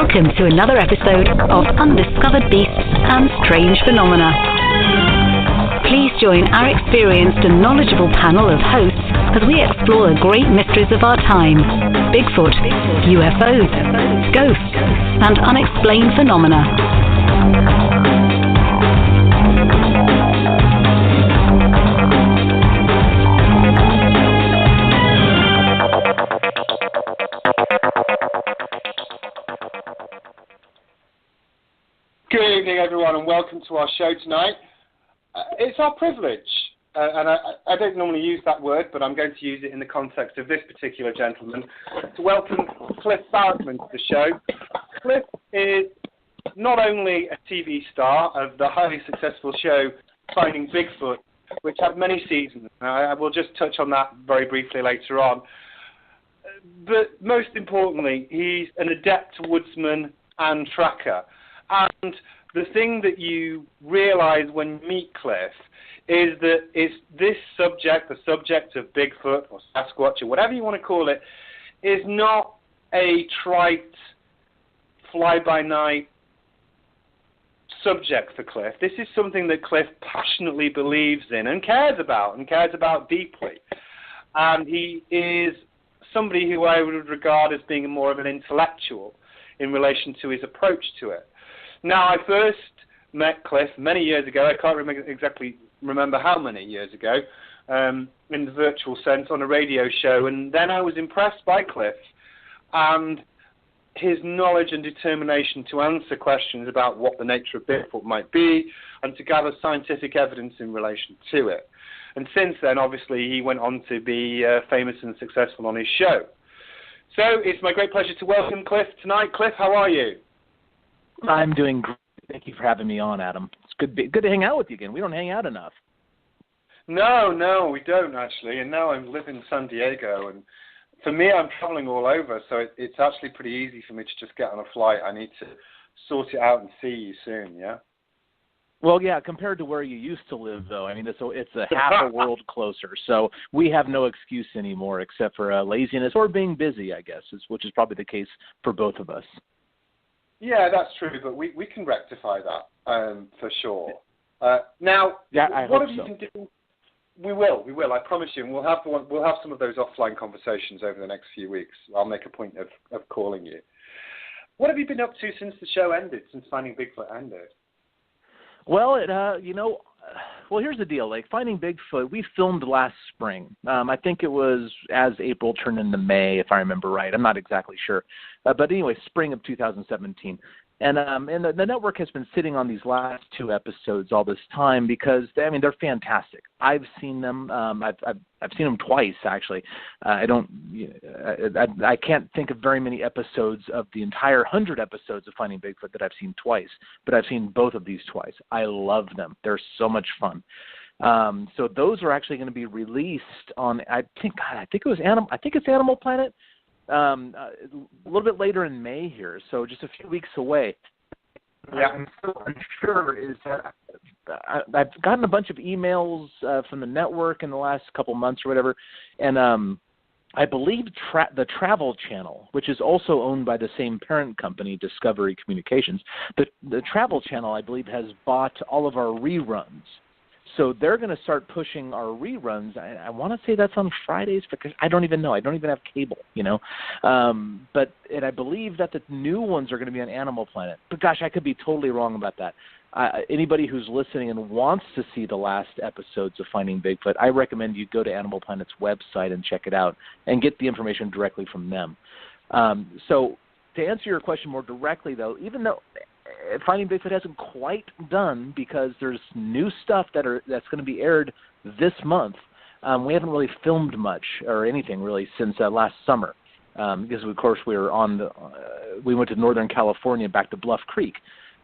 Welcome to another episode of Undiscovered Beasts and Strange Phenomena. Please join our experienced and knowledgeable panel of hosts as we explore the great mysteries of our time: Bigfoot, UFOs, ghosts, and unexplained phenomena. Good evening, everyone, and welcome to our show tonight. It's our privilege, and I don't normally use that word, but I'm going to use it in the context of this particular gentleman, to welcome Cliff Barackman to the show. Cliff is not only a TV star of the highly successful show Finding Bigfoot, which had many seasons. I will just touch on that very briefly later on. But most importantly, he's an adept woodsman and tracker. And the thing that you realize when you meet Cliff is that this subject, the subject of Bigfoot or Sasquatch or whatever you want to call it, is not a trite, fly-by-night subject for Cliff. This is something that Cliff passionately believes in and cares about deeply. And he is somebody who I would regard as being more of an intellectual in relation to his approach to it. Now, I first met Cliff many years ago. I can't exactly remember how many years ago, in the virtual sense, on a radio show. And then I was impressed by Cliff and his knowledge and determination to answer questions about what the nature of Bigfoot might be and to gather scientific evidence in relation to it. And since then, obviously, he went on to be famous and successful on his show. So it's my great pleasure to welcome Cliff tonight. Cliff, how are you? I'm doing great. Thank you for having me on, Adam. It's good to hang out with you again. We don't hang out enough. No, we don't actually. And now I live in San Diego, and for me, I'm traveling all over, so it's actually pretty easy for me to just get on a flight. I need to sort it out and see you soon. Yeah. Well, yeah. Compared to where you used to live, though, I mean, it's a half a world closer. So we have no excuse anymore except for laziness or being busy, I guess, which is probably the case for both of us. Yeah, that's true, but we can rectify that for sure. Now, yeah, I what hope have you so. been doing? We will. I promise you. And we'll have some of those offline conversations over the next few weeks. I'll make a point of calling you. What have you been up to since the show ended? Since Finding Bigfoot ended? Well, well, here's the deal. Like Finding Bigfoot, we filmed last spring. I think it was as April turned into May, if I remember right. I'm not exactly sure. But anyway, spring of 2017. And the network has been sitting on these last two episodes all this time because, I mean, they're fantastic. I've seen them. I've seen them twice, actually. I can't think of very many episodes of the entire 100 episodes of Finding Bigfoot that I've seen twice, but I've seen both of these twice. I love them. They're so much fun. So those are actually going to be released on, I think it's Animal Planet. A little bit later in May here, so just a few weeks away. Yeah. I'm so unsure is that I've gotten a bunch of emails from the network in the last couple months or whatever, and I believe the Travel Channel, which is also owned by the same parent company, Discovery Communications, the Travel Channel, I believe, has bought all of our reruns. So they're going to start pushing our reruns. I want to say that's on Fridays because I don't even know. I don't even have cable, But I believe that the new ones are going to be on Animal Planet. But gosh, I could be totally wrong about that. Anybody who's listening and wants to see the last episodes of Finding Bigfoot, I recommend you go to Animal Planet's website and check it out and get the information directly from them. So to answer your question more directly, though, even though Finding Bigfoot hasn't quite done because there's new stuff that's going to be aired this month. We haven't really filmed much or anything really since last summer because of course we went to Northern California back to Bluff Creek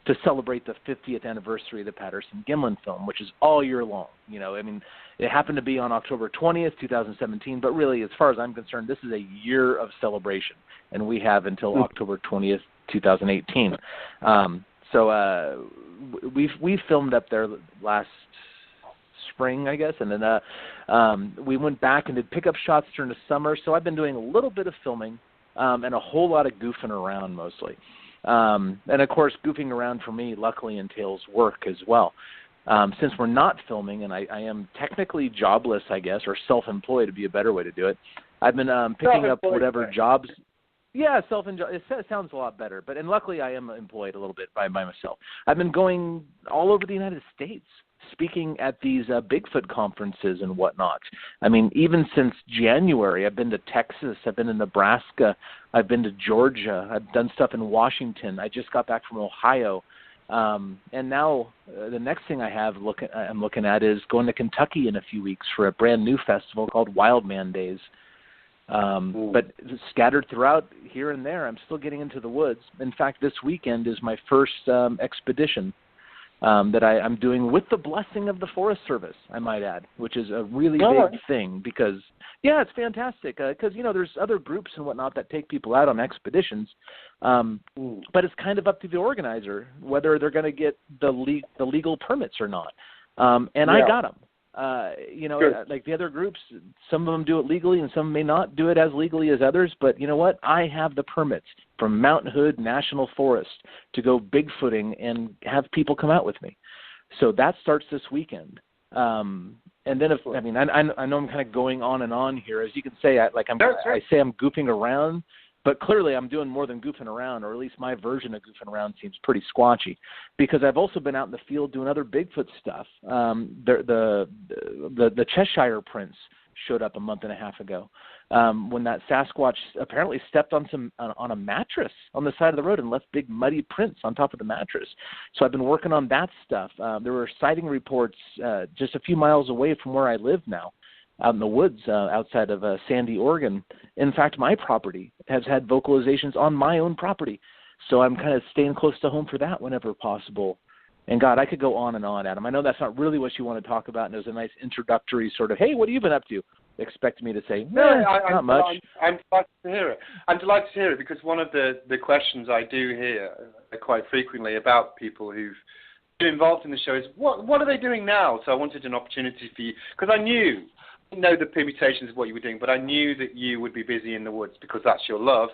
to celebrate the 50th anniversary of the Patterson-Gimlin film, which is all year long. It happened to be on October 20th, 2017, but really, as far as I'm concerned, this is a year of celebration, and we have until October 20th, 2018. So we filmed up there last spring, I guess, and then we went back and did pickup shots during the summer. So I've been doing a little bit of filming and a whole lot of goofing around mostly. And, of course, goofing around for me luckily entails work as well. Since we're not filming, and I am technically jobless, I guess, or self-employed would be a better way to do it, I've been picking up whatever jobs. Yeah, self-employed. It sounds a lot better. And luckily I am employed a little bit by myself. I've been going all over the United States, speaking at these Bigfoot conferences and whatnot. I mean, even since January, I've been to Texas, I've been to Nebraska, I've been to Georgia, I've done stuff in Washington. I just got back from Ohio. And now the next thing I'm looking at is going to Kentucky in a few weeks for a brand new festival called Wildman Days. But scattered throughout here and there, I'm still getting into the woods. In fact, this weekend is my first expedition that I'm doing with the blessing of the Forest Service, I might add, which is a really big thing because, yeah, it's fantastic. Because, there's other groups and whatnot that take people out on expeditions, but it's kind of up to the organizer whether they're going to get the legal permits or not. And I got them. Like the other groups, some of them do it legally and some may not do it as legally as others. But you know what? I have the permits from Mount Hood National Forest to go Bigfooting and have people come out with me. So that starts this weekend. And then I know I'm kind of going on and on here. As you can say, I say I'm goofing around. But clearly I'm doing more than goofing around, or at least my version of goofing around seems pretty squatchy, because I've also been out in the field doing other Bigfoot stuff. The Cheshire Prince showed up a month and a half ago when that Sasquatch apparently stepped on a mattress on the side of the road and left big muddy prints on top of the mattress. So I've been working on that stuff. There were sighting reports just a few miles away from where I live now, out in the woods outside of Sandy, Oregon. In fact, my property has had vocalizations on my own property. So I'm kind of staying close to home for that whenever possible. And, God, I could go on and on, Adam. I know that's not really what you want to talk about, and it was a nice introductory sort of, hey, what have you been up to? Expect me to say, not much. I'm delighted to hear it. I'm delighted to hear it because one of the questions I do hear quite frequently about people who've been involved in the show is, what are they doing now? So I wanted an opportunity for you, because I know the permutations of what you were doing, but I knew that you would be busy in the woods because that's your love.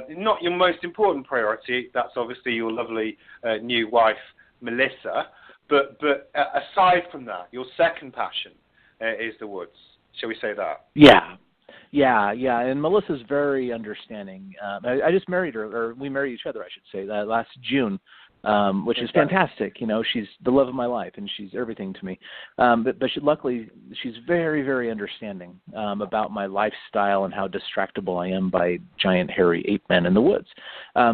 Not your most important priority. That's obviously your lovely new wife, Melissa. But aside from that, your second passion is the woods. Shall we say that? Yeah. And Melissa's very understanding. I just married her, or we married each other, I should say, last June. Which is fantastic. She's the love of my life, and she's everything to me. But luckily, she's very, very understanding about my lifestyle and how distractible I am by giant, hairy ape men in the woods.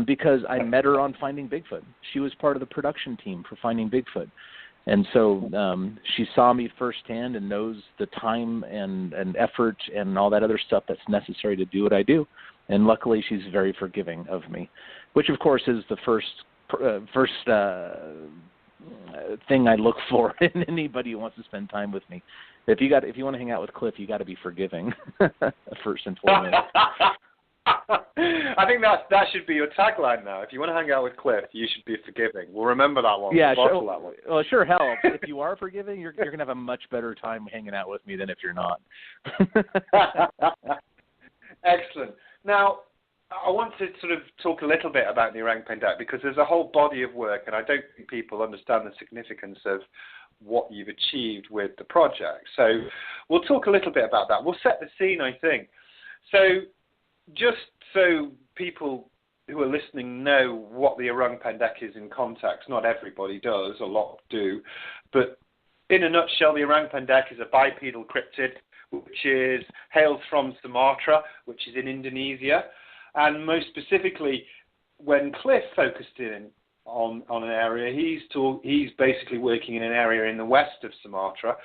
Because I met her on Finding Bigfoot. She was part of the production team for Finding Bigfoot. And so she saw me firsthand and knows the time and effort and all that other stuff that's necessary to do what I do. And luckily, she's very forgiving of me, which, of course, is the first thing I look for in anybody who wants to spend time with me. If you want to hang out with Cliff, you got to be forgiving first and foremost. I think that should be your tagline now. If you want to hang out with Cliff, you should be forgiving. We'll remember that one. Yeah, sure. That one. Well, it sure helps. If you are forgiving, you're going to have a much better time hanging out with me than if you're not. Excellent. Now, I want to sort of talk a little bit about the Orang Pendek because there's a whole body of work, and I don't think people understand the significance of what you've achieved with the project. So we'll talk a little bit about that. We'll set the scene, I think. So just so people who are listening know what the Orang Pendek is in context, not everybody does, a lot do, but in a nutshell, the Orang Pendek is a bipedal cryptid which hails from Sumatra, which is in Indonesia. And most specifically, when Cliff focused in on an area, he's basically working in an area in the west of Sumatra,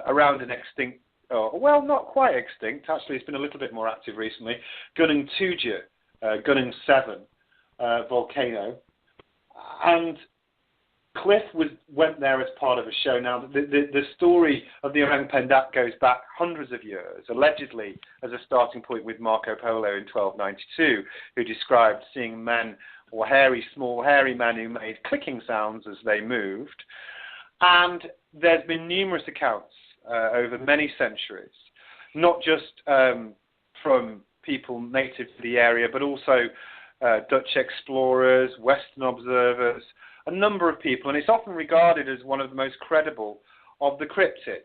around an extinct, not quite extinct, actually it's been a little bit more active recently, Gunung 7 volcano. And Cliff went there as part of a show. Now, the story of the Orang Pendek goes back hundreds of years, allegedly as a starting point with Marco Polo in 1292, who described seeing men, or small hairy men who made clicking sounds as they moved. And there's been numerous accounts over many centuries, not just from people native to the area, but also Dutch explorers, Western observers, a number of people, and it's often regarded as one of the most credible of the cryptids.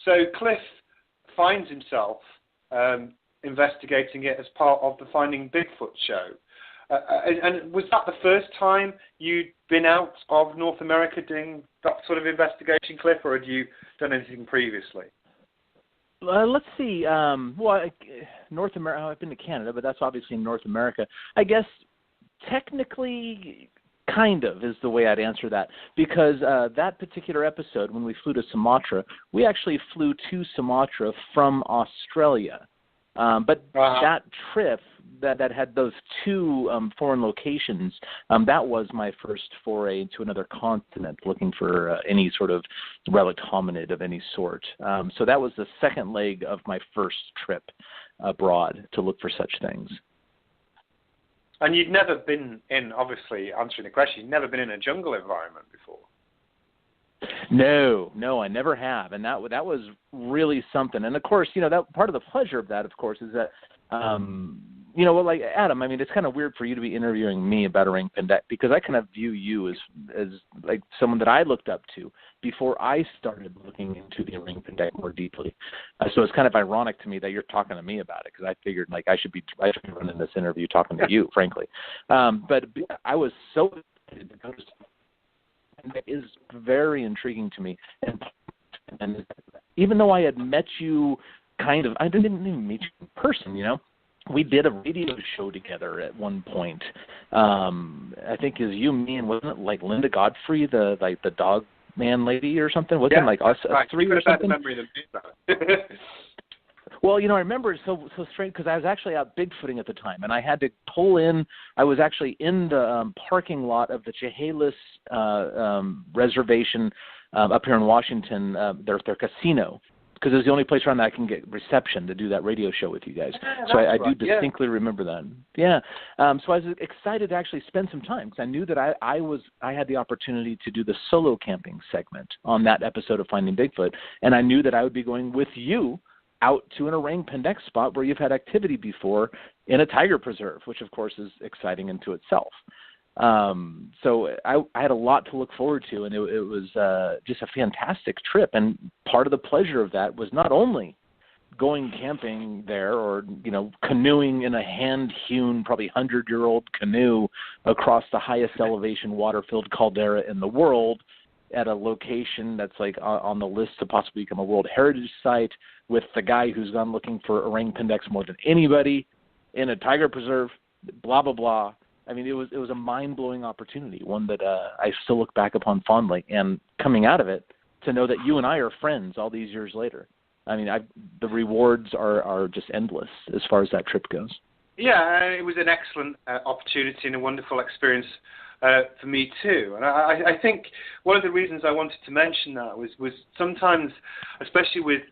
So Cliff finds himself investigating it as part of the Finding Bigfoot show. And was that the first time you'd been out of North America doing that sort of investigation, Cliff, or had you done anything previously? Let's see. North America. I've been to Canada, but that's obviously in North America. I guess technically, kind of is the way I'd answer that, because that particular episode, when we flew to Sumatra, we actually flew to Sumatra from Australia. But that trip that had those two foreign locations, that was my first foray into another continent, looking for any sort of relict hominid of any sort. So that was the second leg of my first trip abroad to look for such things. And you'd never been in, obviously, answering the question, you'd never been in a jungle environment before. No, I never have, and that was really something. And of course, that part of the pleasure of that, of course, is that, like Adam, I mean, it's kind of weird for you to be interviewing me about Orang Pendek, because I kind of view you as like someone that I looked up to before I started looking into the Orang Pendek more deeply. So it's kind of ironic to me that you're talking to me about it, because I figured like I should be running this interview talking to you, frankly. But I was so excited to go to. That is very intriguing to me, and even though I had met you, I didn't even meet you in person. We did a radio show together at one point. I think it was you, me, and wasn't it like Linda Godfrey, the dog man lady or something? Wasn't it like us three or something? Memory than me. Well, I remember it's so strange because I was actually out Bigfooting at the time, and I had to pull in. I was actually in the parking lot of the Chehalis reservation up here in Washington, their casino, because it was the only place around that I can get reception to do that radio show with you guys. Yeah, so I do distinctly remember that. Yeah. So I was excited to actually spend some time, because I knew that I had the opportunity to do the solo camping segment on that episode of Finding Bigfoot, and I knew that I would be going with you out to an Orang Pendek spot where you've had activity before in a tiger preserve, which of course is exciting into itself. So I had a lot to look forward to, and it was just a fantastic trip. And part of the pleasure of that was not only going camping there or, canoeing in a hand-hewn, probably 100-year-old canoe across the highest elevation water-filled caldera in the world, at a location that's like on the list to possibly become a World Heritage Site, with the guy who's gone looking for Orang Pendeks more than anybody in a tiger preserve, blah, blah, blah. I mean, it was a mind-blowing opportunity, one that I still look back upon fondly. And coming out of it, to know that you and I are friends all these years later, I mean, the rewards are just endless as far as that trip goes. Yeah, it was an excellent opportunity and a wonderful experience for me too. And I think one of the reasons I wanted to mention that was sometimes, especially with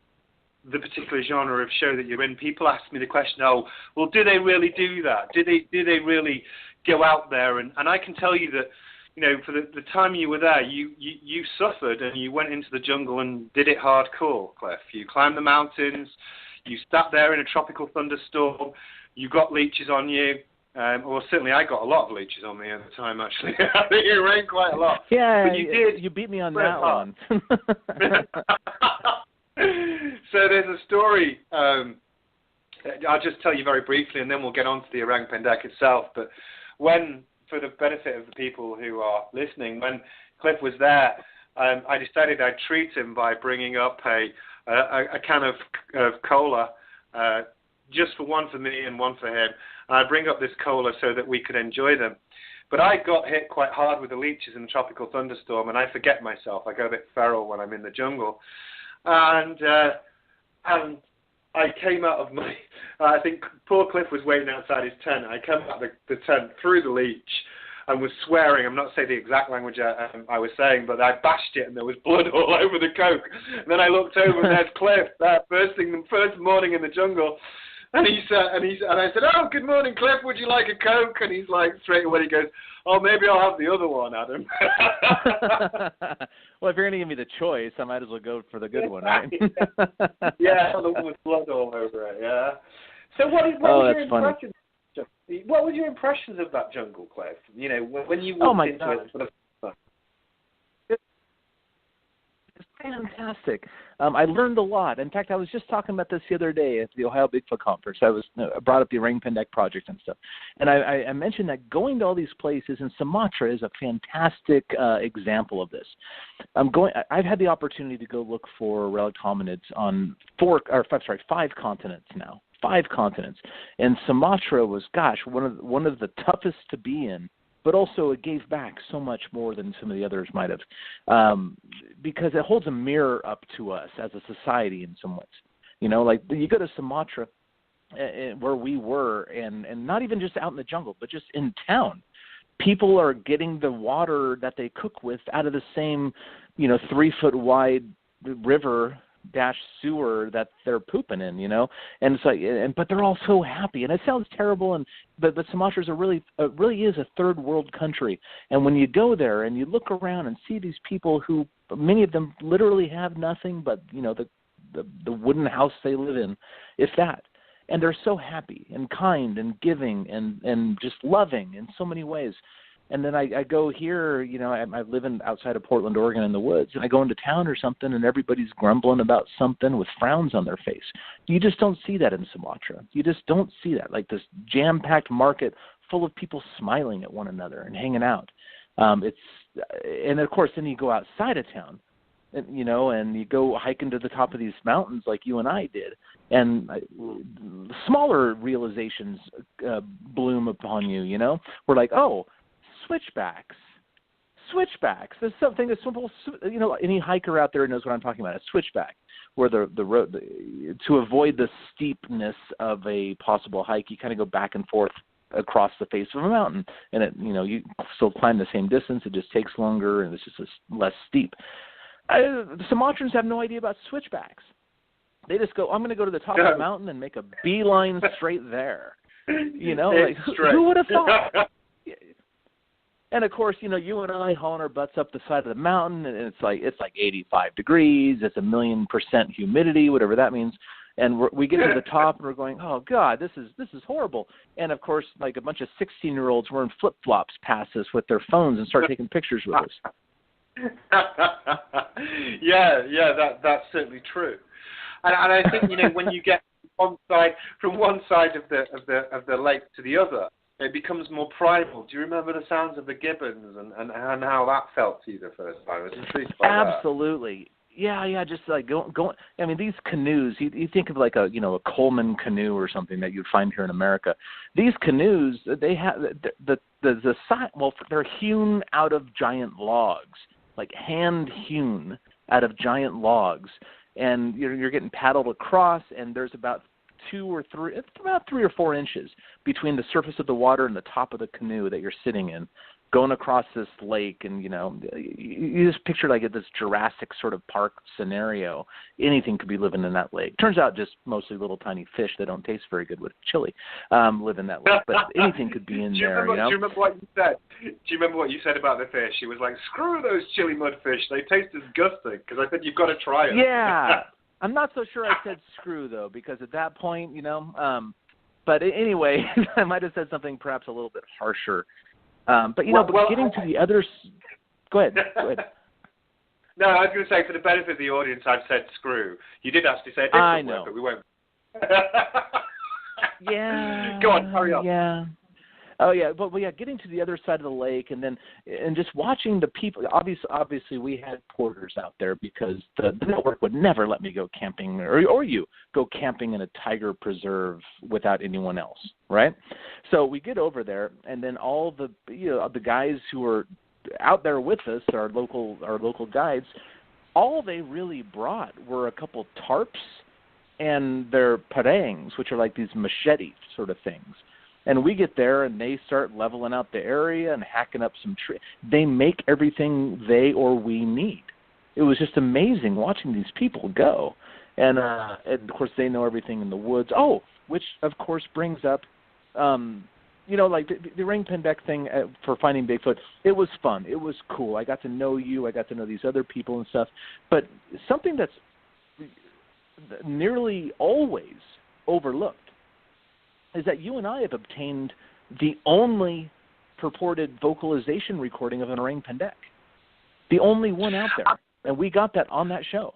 the particular genre of show that you're in, people ask me the question, oh, well, do they really do that? Do they really go out there? And I can tell you that, for the time you were there, you suffered, and you went into the jungle and did it hardcore, Cliff. You climbed the mountains, you sat there in a tropical thunderstorm, you got leeches on you. Well, certainly I got a lot of leeches on me at the time, actually. I think it rained quite a lot. Yeah, but you did. You beat me on that one. So there's a story. I'll just tell you very briefly, and then we'll get on to the Orang Pendek itself. But for the benefit of the people who are listening, when Cliff was there, I decided I'd treat him by bringing up a can of cola, just one for me and one for him. And I bring up this cola so that we could enjoy them. But I got hit quite hard with the leeches in the tropical thunderstorm, and I forget myself. I go a bit feral when I'm in the jungle. And I came out of my, I think poor Cliff was waiting outside his tent. I came out of the tent through the leech and was swearing. I'm not saying the exact language I was saying, but I bashed it and there was blood all over the Coke. And then I looked over and there's Cliff there first morning in the jungle. And I said, oh, good morning, Cliff. Would you like a Coke? And he's like, straight away, he goes, oh, maybe I'll have the other one, Adam. Well, if you're going to give me the choice, I might as well go for the good one, right? Yeah, the one with blood all over it, yeah. So what was your impression? What were your impressions of that jungle, Cliff? You know, when you Oh walked my into God. it for the first time? It's fantastic. I learned a lot. In fact, I was just talking about this the other day at the Ohio Bigfoot Conference. I brought up the Orang Pendek project and stuff. And I mentioned that going to all these places, in Sumatra is a fantastic example of this. I've had the opportunity to go look for relic hominids on 5 continents now. 5 continents. And Sumatra was, one of the toughest to be in, but also it gave back so much more than some of the others might have, because it holds a mirror up to us as a society in some ways. You know, like you go to Sumatra, where we were, and not even just out in the jungle, but just in town. People are getting the water that they cook with out of the same, 3-foot wide river - sewer that they're pooping in, and it's like, but they're all so happy, and it sounds terrible, but Sumatra really is a third world country, and when you go there and you look around and see these people who, many of them literally have nothing but the wooden house they live in, if that, and they're so happy and kind and giving and just loving in so many ways. And then I go here, I live outside of Portland, Oregon, in the woods, and I go into town or something, and everybody's grumbling about something with frowns on their face. You just don't see that in Sumatra. You just don't see that, like this jam-packed market full of people smiling at one another and hanging out. And of course, then you go outside of town, and you go hiking to the top of these mountains like you and I did, and smaller realizations bloom upon you. We're like, oh, switchbacks. There's something as simple, any hiker out there knows what I'm talking about. A switchback, where the road, to avoid the steepness of a possible hike, you kind of go back and forth across the face of a mountain, and you still climb the same distance. It just takes longer, and it's just less steep. The Sumatrans have no idea about switchbacks. They just go, I'm going to go to the top of the mountain and make a beeline straight there. Who would have thought? And of course, you and I hauling our butts up the side of the mountain, and it's like 85 degrees. It's 1,000,000% humidity, whatever that means. And we get to the top, and we're going, oh God, this is horrible. And of course, like a bunch of 16-year-olds wearing flip-flops pass us with their phones and start taking pictures with us. Yeah, that's certainly true. And I think when you get from one side of the lake to the other, it becomes more primal. Do you remember the sounds of the gibbons and how that felt to you the first time? I was intrigued by that. Absolutely. Yeah, just like going. I mean, these canoes. You think of like a Coleman canoe or something that you'd find here in America. These canoes, they have the side. Well, they're hewn out of giant logs, like hand hewn out of giant logs, and you're getting paddled across, and there's about 2 or 3. It's about 3 or 4 inches between the surface of the water and the top of the canoe that you're sitting in, going across this lake, and you just picture like this Jurassic sort of Park scenario. Anything could be living in that lake. Turns out just mostly little tiny fish that don't taste very good with chili live in that lake, but anything could be in there. Do you remember what you said? Do you remember what you said about the fish? It was like, screw those chili mudfish. They taste disgusting. Because I said you've got to try it. Yeah. I'm not so sure I said screw, though, because at that point, but anyway, I might have said something perhaps a little bit harsher. But getting to the others, go ahead. No, I was going to say, for the benefit of the audience, I've said screw. You did actually say a different word, but we won't. Yeah. Go on, hurry up. Yeah. Oh yeah, but getting to the other side of the lake, and just watching the people. Obviously, we had porters out there because the network would never let me go camping, or you go camping in a tiger preserve without anyone else, right? So we get over there, and then all the the guys who were out there with us, our local guides, all they really brought were a couple tarps and their parangs, which are like these machete sort of things. And we get there, and they start leveling out the area and hacking up some trees. They make everything they or we need. It was just amazing watching these people go. And of course, they know everything in the woods. Oh, which, of course, brings up, like the Orang Pendek thing for finding Bigfoot. It was fun. It was cool. I got to know you. I got to know these other people and stuff. But something that's nearly always overlooked is that you and I have obtained the only purported vocalization recording of an Orang Pendek. The only one out there. And we got that on that show.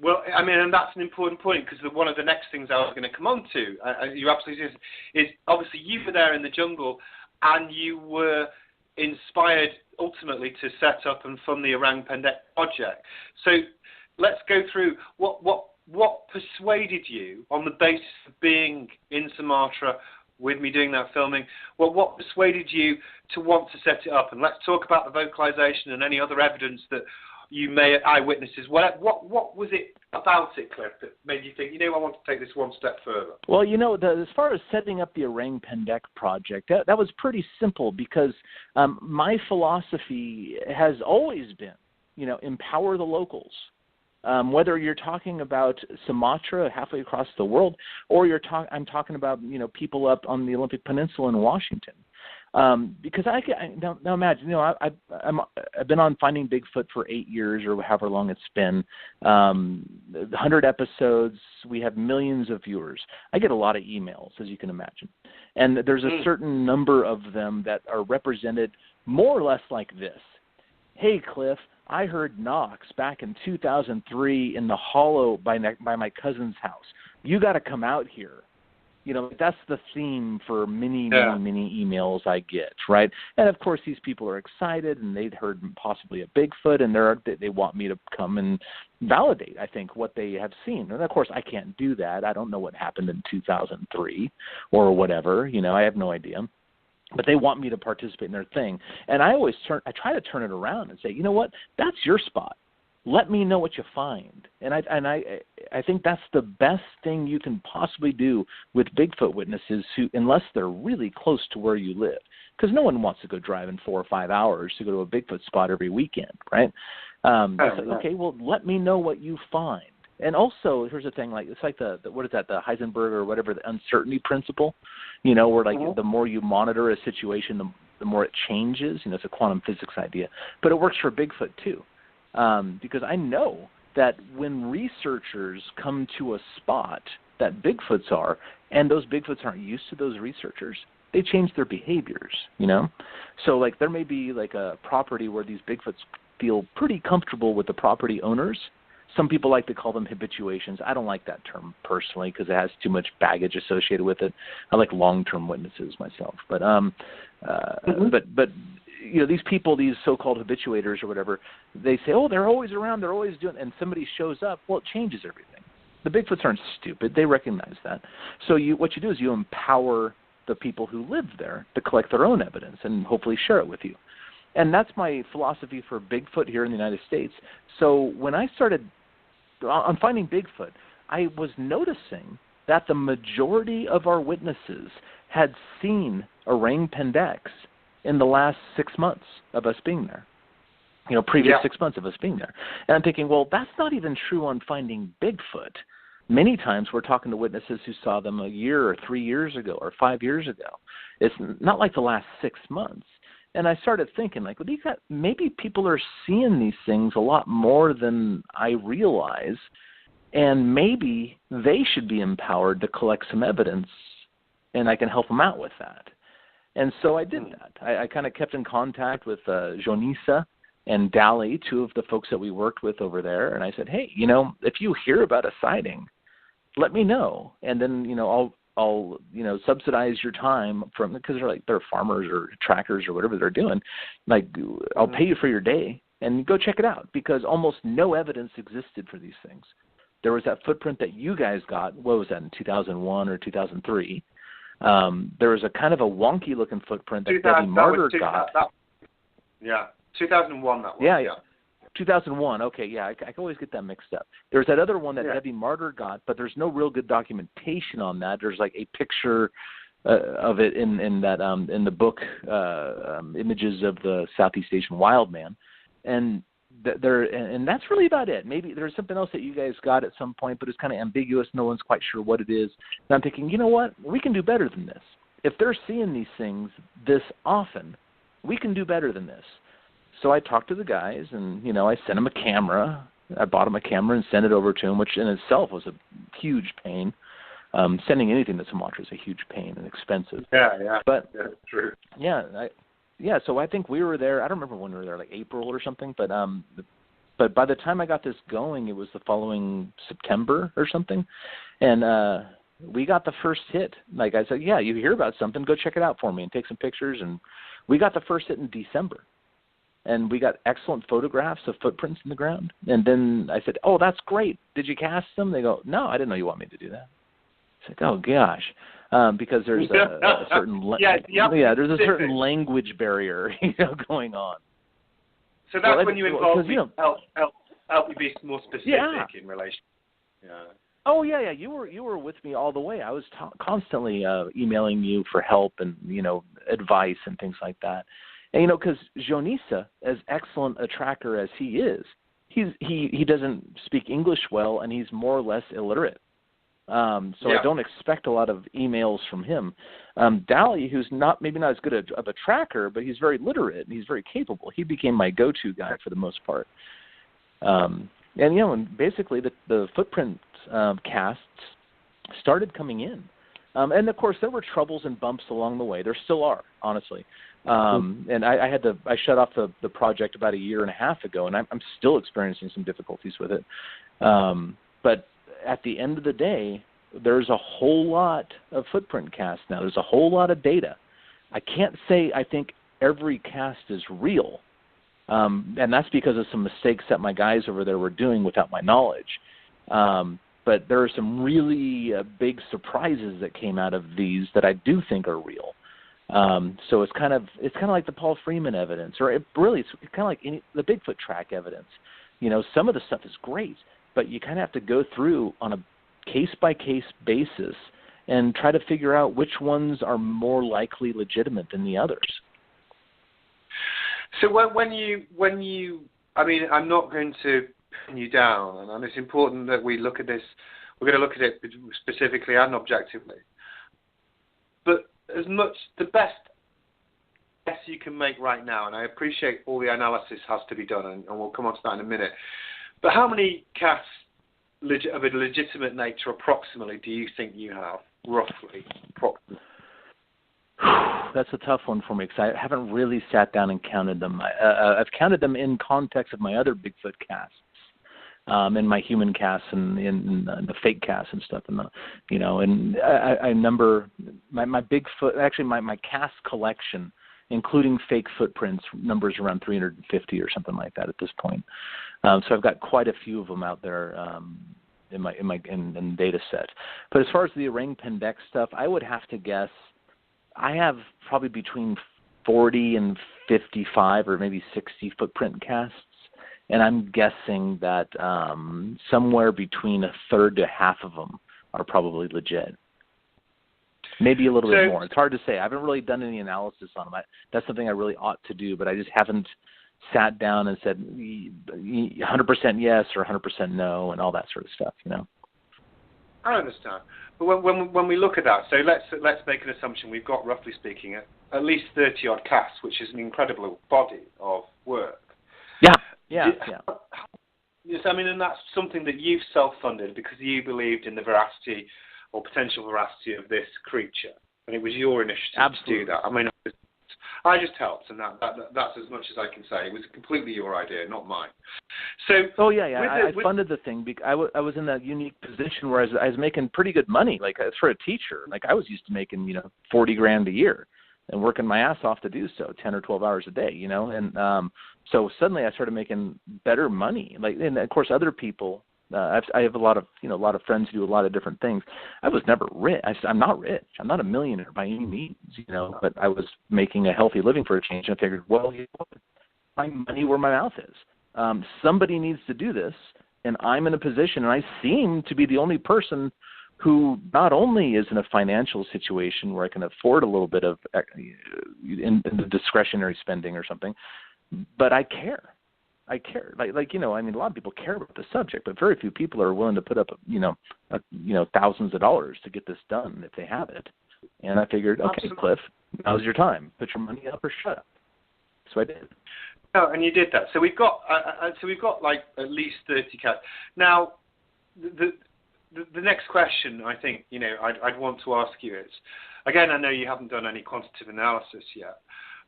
Well, I mean, and that's an important point, because one of the next things I was going to come on to, you absolutely is obviously you were there in the jungle and you were inspired ultimately to set up and fund the Orang Pendek project. So let's go through what persuaded you on the basis of being in Sumatra with me doing that filming. What persuaded you to want to set it up? And let's talk about the vocalization and any other evidence that you may eyewitnesses. What was it about it, Cliff, that made you think, I want to take this one step further? Well, as far as setting up the Orang Pendek project, that was pretty simple, because my philosophy has always been, empower the locals. Whether you're talking about Sumatra, halfway across the world, or I'm talking about people up on the Olympic Peninsula in Washington, because now imagine I've been on Finding Bigfoot for 8 years or however long it's been, 100 episodes. We have millions of viewers. I get a lot of emails, as you can imagine, and there's a certain number of them that are represented more or less like this. Hey, Cliff, I heard knocks back in 2003 in the hollow by my cousin's house. You got to come out here. That's the theme for many emails I get, right? And, of course, these people are excited, and they'd heard possibly a Bigfoot, and they want me to come and validate, I think, what they have seen. And, of course, I can't do that. I don't know what happened in 2003 or whatever. I have no idea. But they want me to participate in their thing. And I try to turn it around and say, you know what, that's your spot. Let me know what you find. And I think that's the best thing you can possibly do with Bigfoot witnesses unless they're really close to where you live. Because no one wants to go driving 4 or 5 hours to go to a Bigfoot spot every weekend, right? Okay, well, let me know what you find. And also, here's the thing, it's like the what is that, the Heisenberg or whatever, the uncertainty principle, where the more you monitor a situation, the more it changes. It's a quantum physics idea. But it works for Bigfoot too, because I know that when researchers come to a spot that Bigfoots are, and those Bigfoots aren't used to those researchers, they change their behaviors, So there may be a property where these Bigfoots feel pretty comfortable with the property owners. Some people like to call them habituations. I don't like that term personally because it has too much baggage associated with it. I like long-term witnesses myself. But these people, these so-called habituators or whatever, they say, oh, they're always around, they're always doing, and somebody shows up. Well, it changes everything. The Bigfoots aren't stupid. They recognize that. So what you do is you empower the people who live there to collect their own evidence and hopefully share it with you. And that's my philosophy for Bigfoot here in the United States. So when I started on Finding Bigfoot, I was noticing that the majority of our witnesses had seen Orang Pendeks in the last 6 months of us being there. Previous 6 months of us being there. And I'm thinking, well, that's not even true on Finding Bigfoot. Many times we're talking to witnesses who saw them a year or 3 years ago or 5 years ago. It's not like the last 6 months. And I started thinking, maybe people are seeing these things a lot more than I realize, and maybe they should be empowered to collect some evidence, and I can help them out with that. And so I did that. I kind of kept in contact with Jonisa and Dali, two of the folks that we worked with over there, and I said, hey, if you hear about a sighting, let me know, and then, I'll subsidize your time because they're farmers or trackers or whatever they're doing. I'll pay you for your day and go check it out, because almost no evidence existed for these things. There was that footprint that you guys got. What was that, in 2001 or 2003? There was a kind of a wonky looking footprint that Debbie Martyr got. 2001 that was. Yeah. 2001. Okay, yeah, I can always get that mixed up. There's that other one that Debbie Martyr got, but there's no real good documentation on that. There's a picture of it in the book, Images of the Southeast Asian Wild Man, and that's really about it. Maybe there's something else that you guys got at some point, but it's kind of ambiguous. No one's quite sure what it is. And I'm thinking, you know what? We can do better than this. If they're seeing these things this often, we can do better than this. So I talked to the guys, and, I sent them a camera. I bought them a camera and sent it over to them, which in itself was a huge pain. Sending anything to Sumatra is a huge pain and expensive. Yeah, but true. So I think we were there. I don't remember when we were there, like April or something. But by the time I got this going, it was the following September or something, and we got the first hit. Like I said, yeah, you hear about something, go check it out for me and take some pictures. And we got the first hit in December, and we got excellent photographs of footprints in the ground. And then I said, "Oh, that's great. Did you cast them?" They go, "No, I didn't know you want me to do that." It's like, oh gosh, because there's a certain there's a certain language barrier, going on. So that's when you involve me. Help me be more specific in relation. Yeah. Oh yeah. You were with me all the way. I was constantly emailing you for help and advice and things like that. And because Jonissa, as excellent a tracker as he is, he doesn't speak English well, and he's more or less illiterate. I don't expect a lot of emails from him. Dally, who's maybe not as good of a tracker, but he's very literate and he's very capable. He became my go-to guy for the most part. And basically the footprint casts started coming in. And of course there were troubles and bumps along the way. There still are, honestly. And I shut off the project about a year and a half ago, and I'm still experiencing some difficulties with it. But at the end of the day, there's a whole lot of footprint casts now. There's a whole lot of data. I can't say I think every cast is real, and that's because of some mistakes that my guys over there were doing without my knowledge. But there are some really big surprises that came out of these that I do think are real. So it's kind of like the Paul Freeman evidence, or it's kind of like the Bigfoot track evidence. Some of the stuff is great, but you kind of have to go through on a case-by-case basis and try to figure out which ones are more likely legitimate than the others. So when you, I mean, I'm not going to pin you down, and it's important that we look at this. We're going to look at it specifically and objectively. But the best guess you can make right now, and I appreciate all the analysis has to be done, and we'll come on to that in a minute. But how many casts of a legitimate nature, approximately, do you think you have, roughly? That's a tough one for me because I haven't really sat down and counted them. I've counted them in context of my other Bigfoot casts, and my human casts and in the fake casts and stuff. And and I number my Bigfoot. Actually, my cast collection, including fake footprints, numbers around 350 or something like that at this point. So I've got quite a few of them out there in my data set. But as far as the Orang Pendek stuff, I would have to guess I have probably between 40 and 55 or maybe 60 footprint casts, and I'm guessing that somewhere between a third to half of them are probably legit. Maybe a little bit more. It's hard to say. I haven't really done any analysis on them. That's something I really ought to do, but I just haven't sat down and said 100% yes or 100% no and all that sort of stuff, I understand. But when we look at that, so let's make an assumption. We've got, roughly speaking, at least 30-odd casts, which is an incredible body of work. Yeah. Yes, I mean, and that's something that you've self-funded because you believed in the veracity or potential veracity of this creature, and it was your initiative to do that. I mean, I just helped, and that's as much as I can say. It was completely your idea, not mine. So, I funded the thing because I was in that unique position where I was making pretty good money, like for a teacher. Like I was used to making $40,000 a year, and working my ass off to do so, 10 or 12 hours a day, and so suddenly I started making better money. Like, and of course, other people. I have a lot of friends who do a lot of different things. I was never rich. I'm not rich. I'm not a millionaire by any means, but I was making a healthy living for a change. And I figured, well, find money where my mouth is. Somebody needs to do this, and I'm in a position, and I seem to be the only person who not only is in a financial situation where I can afford a little bit of in the discretionary spending or something, but I care. I care, I mean, a lot of people care about the subject, but very few people are willing to put up, thousands of dollars to get this done if they have it. And I figured, okay, absolutely. Cliff, now's your time. Put your money up or shut up. So I did. Oh, and you did that. So we've got like at least 30 cats. Now, the next question, I think, I'd want to ask you is, again, I know you haven't done any quantitative analysis yet,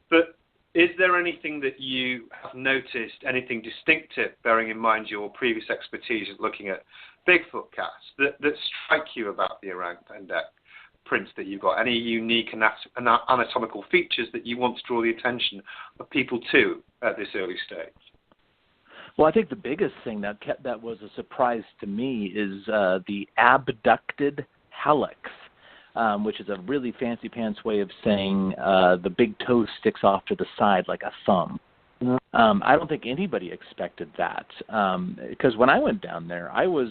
but is there anything that you have noticed, anything distinctive, bearing in mind your previous expertise at looking at Bigfoot casts, that strike you about the Orang Pendek prints that you've got? Any unique anatomical features that you want to draw the attention of people to at this early stage? Well, I think the biggest thing that was a surprise to me is the abducted hallux, which is a really fancy pants way of saying the big toe sticks off to the side like a thumb. I don't think anybody expected that, because when I went down there, I was,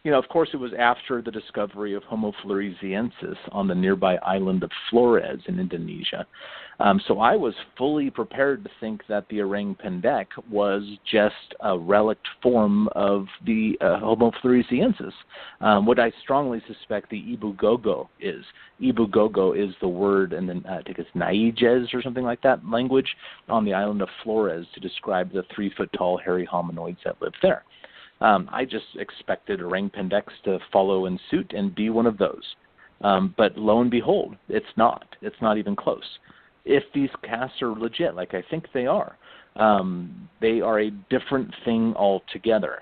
of course it was after the discovery of Homo floresiensis on the nearby island of Flores in Indonesia. So I was fully prepared to think that the Orang Pendek was just a relic form of the Homo floresiensis. What I strongly suspect the Ibu Gogo is. Ibu Gogo is the word, and then I think it's Naijes or something like that language on the island of Flores to describe the 3-foot-tall hairy hominoids that live there. I just expected Orang Pendeks to follow in suit and be one of those. But lo and behold, it's not. It's not even close. If these casts are legit, like I think they are a different thing altogether.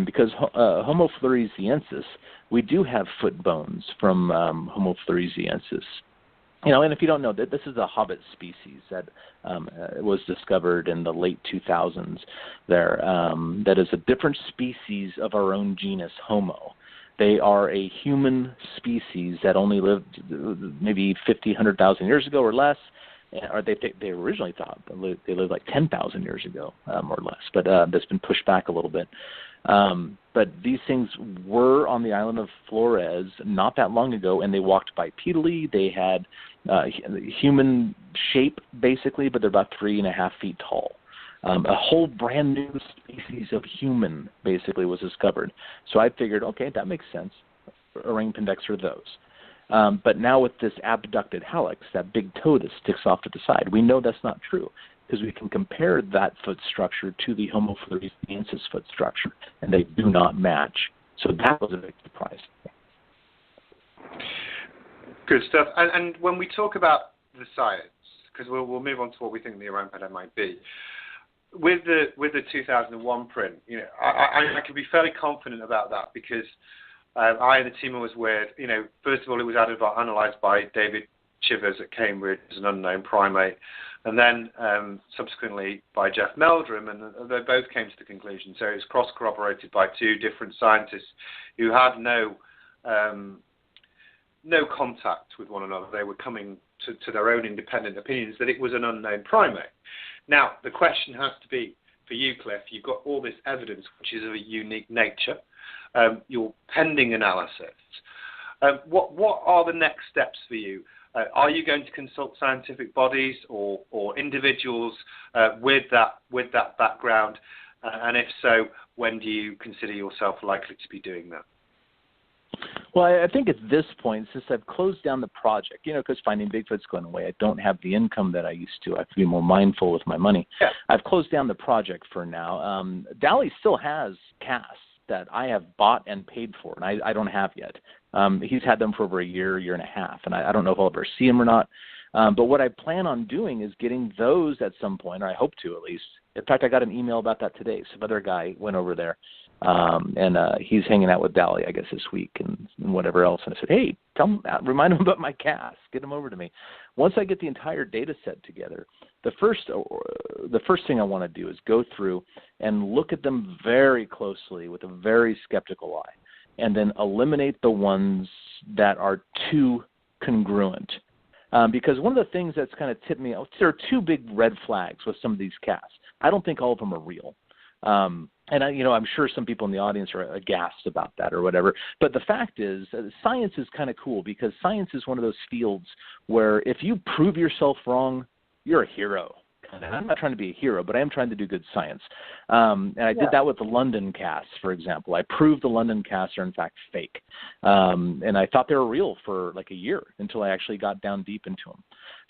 Because Homo floresiensis, we do have foot bones from Homo floresiensis. And if you don't know, this is a hobbit species that was discovered in the late 2000s there. That is a different species of our own genus, Homo. They are a human species that only lived maybe 50, 100,000 years ago or less. Or they originally thought they lived like 10,000 years ago or less. But that's been pushed back a little bit. But these things were on the island of Flores not that long ago, and they walked bipedally. They had human shape, basically, but they're about 3.5 feet tall. A whole brand new species of human, basically, was discovered. So I figured, okay, that makes sense. Orang Pendeks are those. But now with this abducted hallux, that big toe that sticks off to the side, we know that's not true, because we can compare that foot structure to the Homo floresiensis foot structure, and they do not match. So that was a big surprise. Good stuff. And when we talk about the science, because we'll move on to what we think the Orang Pendek might be, with the 2001 print, I can be fairly confident about that, because I and the team was weird. First of all, it was analysed by David Chivers at Cambridge as an unknown primate, and then subsequently by Jeff Meldrum, and they both came to the conclusion. So it was cross-corroborated by two different scientists who had no contact with one another. They were coming to their own independent opinions that it was an unknown primate. Now, the question has to be, for you, Cliff, you've got all this evidence which is of a unique nature, your pending analysis. What are the next steps for you? Are you going to consult scientific bodies or individuals with that background? And if so, when do you consider yourself likely to be doing that? Well, I think at this point, since I've closed down the project, because Finding Bigfoot's going away, I don't have the income that I used to. I have to be more mindful with my money. Yeah. I've closed down the project for now. Dally still has casts that I have bought and paid for, and I don't have yet. He's had them for over a year and a half, and I don't know if I'll ever see him or not. But what I plan on doing is getting those at some point, or I hope to at least. In fact, I got an email about that today. Some other guy went over there, and he's hanging out with Dally, I guess, this week and whatever else. And I said, hey, remind him about my cast. Get him over to me. Once I get the entire data set together, the first thing I want to do is go through and look at them very closely with a very skeptical eye, and then eliminate the ones that are too congruent. Because one of the things that's kind of tipped me out, there are two big red flags with some of these casts. I don't think all of them are real. And I'm sure some people in the audience are aghast about that or whatever. But the fact is, science is kind of cool, because science is one of those fields where if you prove yourself wrong, you're a hero. And I'm not trying to be a hero, but I am trying to do good science. And I did that with the London casts, for example. I proved the London casts are, in fact, fake. And I thought they were real for like a year until I actually got down deep into them.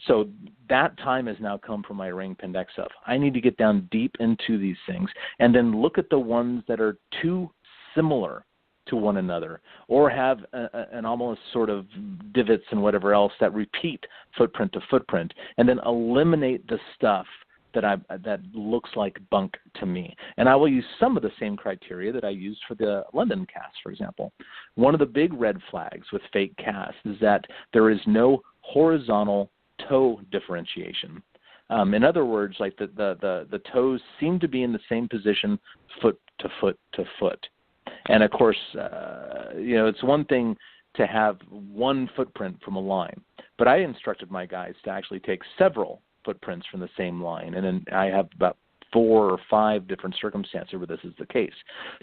So that time has now come for my Orang Pendek stuff. I need to get down deep into these things and then look at the ones that are too similar to one another, or have an almost sort of divots and whatever else that repeat footprint to footprint, and then eliminate the stuff that looks like bunk to me. And I will use some of the same criteria that I used for the London cast, for example. One of the big red flags with fake casts is that there is no horizontal toe differentiation. In other words, like the toes seem to be in the same position, foot to foot to foot. And of course, it's one thing to have one footprint from a line, but I instructed my guys to actually take several footprints from the same line, and then I have about 4 or 5 different circumstances where this is the case.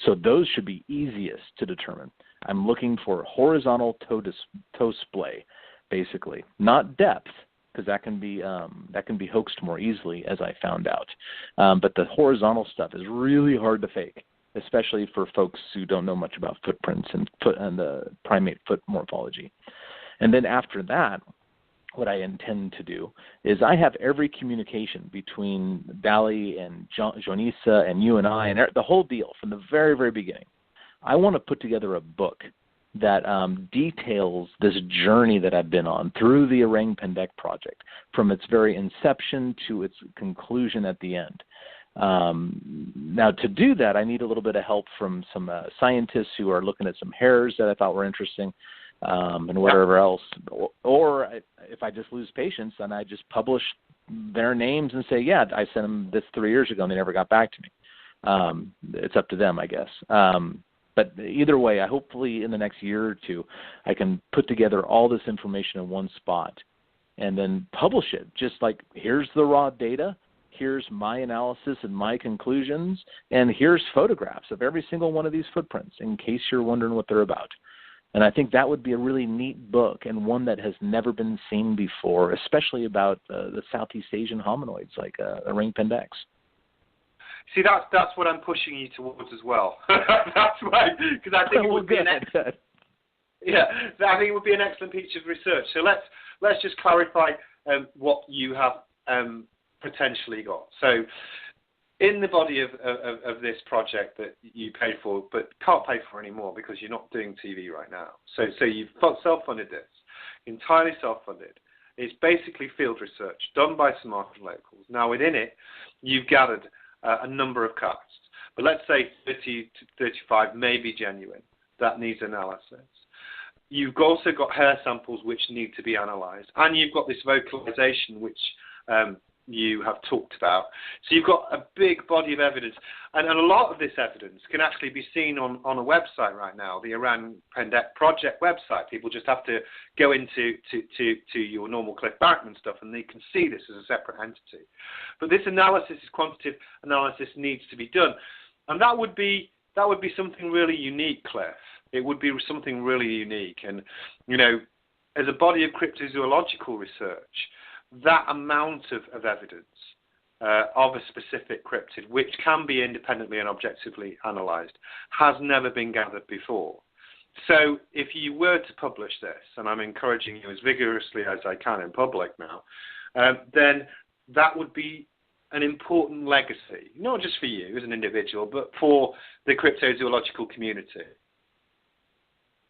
So those should be easiest to determine. I'm looking for horizontal toe splay, basically, not depth, because that can be hoaxed more easily, as I found out. But the horizontal stuff is really hard to fake, especially for folks who don't know much about footprints and the primate foot morphology. And then after that, what I intend to do is I have every communication between Dali and Jonisa and you and I and the whole deal from the very, very beginning. I want to put together a book that details this journey that I've been on through the Orang Pendek project, from its very inception to its conclusion at the end. Now, to do that, I need a little bit of help from some scientists who are looking at some hairs that I thought were interesting, and whatever else. Or if I just lose patience, then I just publish their names and say, yeah, I sent them this 3 years ago and they never got back to me. It's up to them, I guess. But either way, hopefully in the next year or two, I can put together all this information in one spot and then publish it. Just like, here's the raw data, here's my analysis and my conclusions, and here's photographs of every single one of these footprints in case you're wondering what they're about. And I think that would be a really neat book, and one that has never been seen before, especially about the Southeast Asian hominoids like Orang Pendeks. See, that's what I'm pushing you towards as well. That's why, because I think it would be I think it would be an excellent piece of research. So let's just clarify what you have potentially got. So, in the body of this project that you paid for, but can't pay for anymore because you're not doing TV right now. So you've self-funded this, entirely self-funded. It's basically field research done by Sumatran locals. Now within it, you've gathered a number of casts, but let's say 30 to 35 may be genuine. That needs analysis. You've also got hair samples which need to be analysed, and you've got this vocalization which you have talked about. So you've got a big body of evidence, and a lot of this evidence can actually be seen on a website right now, the Orang Pendek project website. People just have to go into to your normal Cliff Barackman stuff, and they can see this as a separate entity. But this analysis, this quantitative analysis, needs to be done, and that would be something really unique, Cliff. It would be something really unique, and as a body of cryptozoological research, that amount of evidence of a specific cryptid, which can be independently and objectively analysed, has never been gathered before. So if you were to publish this, and I'm encouraging you as vigorously as I can in public now, then that would be an important legacy, not just for you as an individual, but for the cryptozoological community.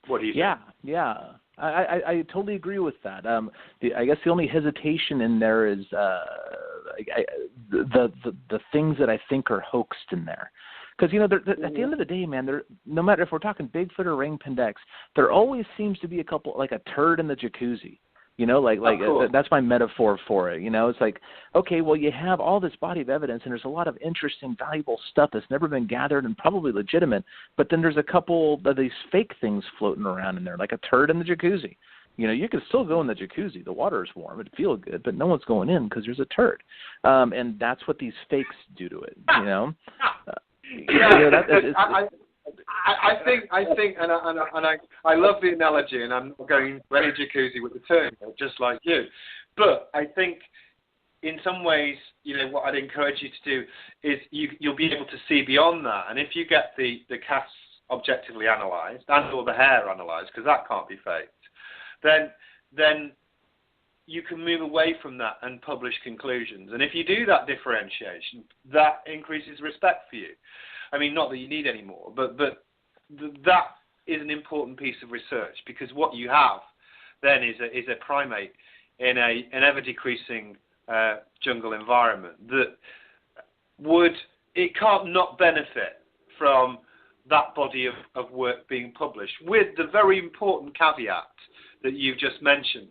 What do you think? Yeah. I totally agree with that. I guess the only hesitation in there is the things that I think are hoaxed in there. Because, at the end of the day, man, no matter if we're talking Bigfoot or Orang Pendeks, there always seems to be a couple, like a turd in the jacuzzi. Cool. That's my metaphor for it. It's like, okay, well, you have all this body of evidence, and there's a lot of interesting, valuable stuff that's never been gathered and probably legitimate, but then there's a couple of these fake things floating around in there, like a turd in the jacuzzi. You can still go in the jacuzzi. The water is warm. It feels good, but no one's going in because there's a turd. And that's what these fakes do to it, I think, and I love the analogy, and I'm going very jacuzzi with the term, just like you. But I think, in some ways, what I'd encourage you to do is you'll be able to see beyond that. And if you get the casts objectively analysed and or the hair analysed, because that can't be faked, then you can move away from that and publish conclusions. And if you do that differentiation, that increases respect for you. I mean, not that you need any more, but that is an important piece of research, because what you have then is a primate in an ever-decreasing jungle environment that it can't not benefit from that body of work being published, with the very important caveat that you've just mentioned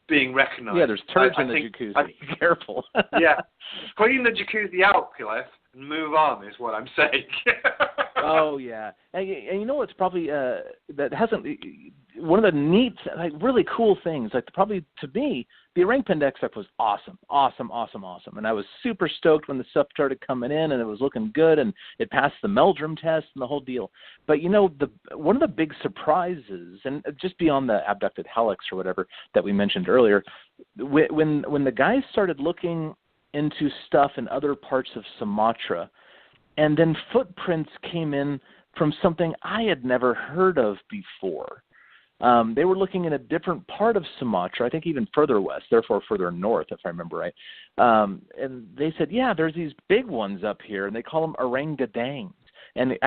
being recognised. Yeah, there's turds in the jacuzzi. Be careful. Yeah. Clean the jacuzzi out, Cliff, and move on is what I'm saying. Oh, yeah. And you know what's probably that hasn't – one of the neat, like really cool things, like probably to me, the Orang Pendek stuff was awesome. And I was super stoked when the stuff started coming in and it was looking good and it passed the Meldrum test and the whole deal. But, you know, one of the big surprises, and just beyond the abducted helix or whatever that we mentioned earlier, when the guys started looking into stuff in other parts of Sumatra, and then footprints came in from something I had never heard of before. They were looking in a different part of Sumatra, I think even further west, therefore further north, if I remember right. And they said, yeah, there's these big ones up here, and they call them orangutangs. And we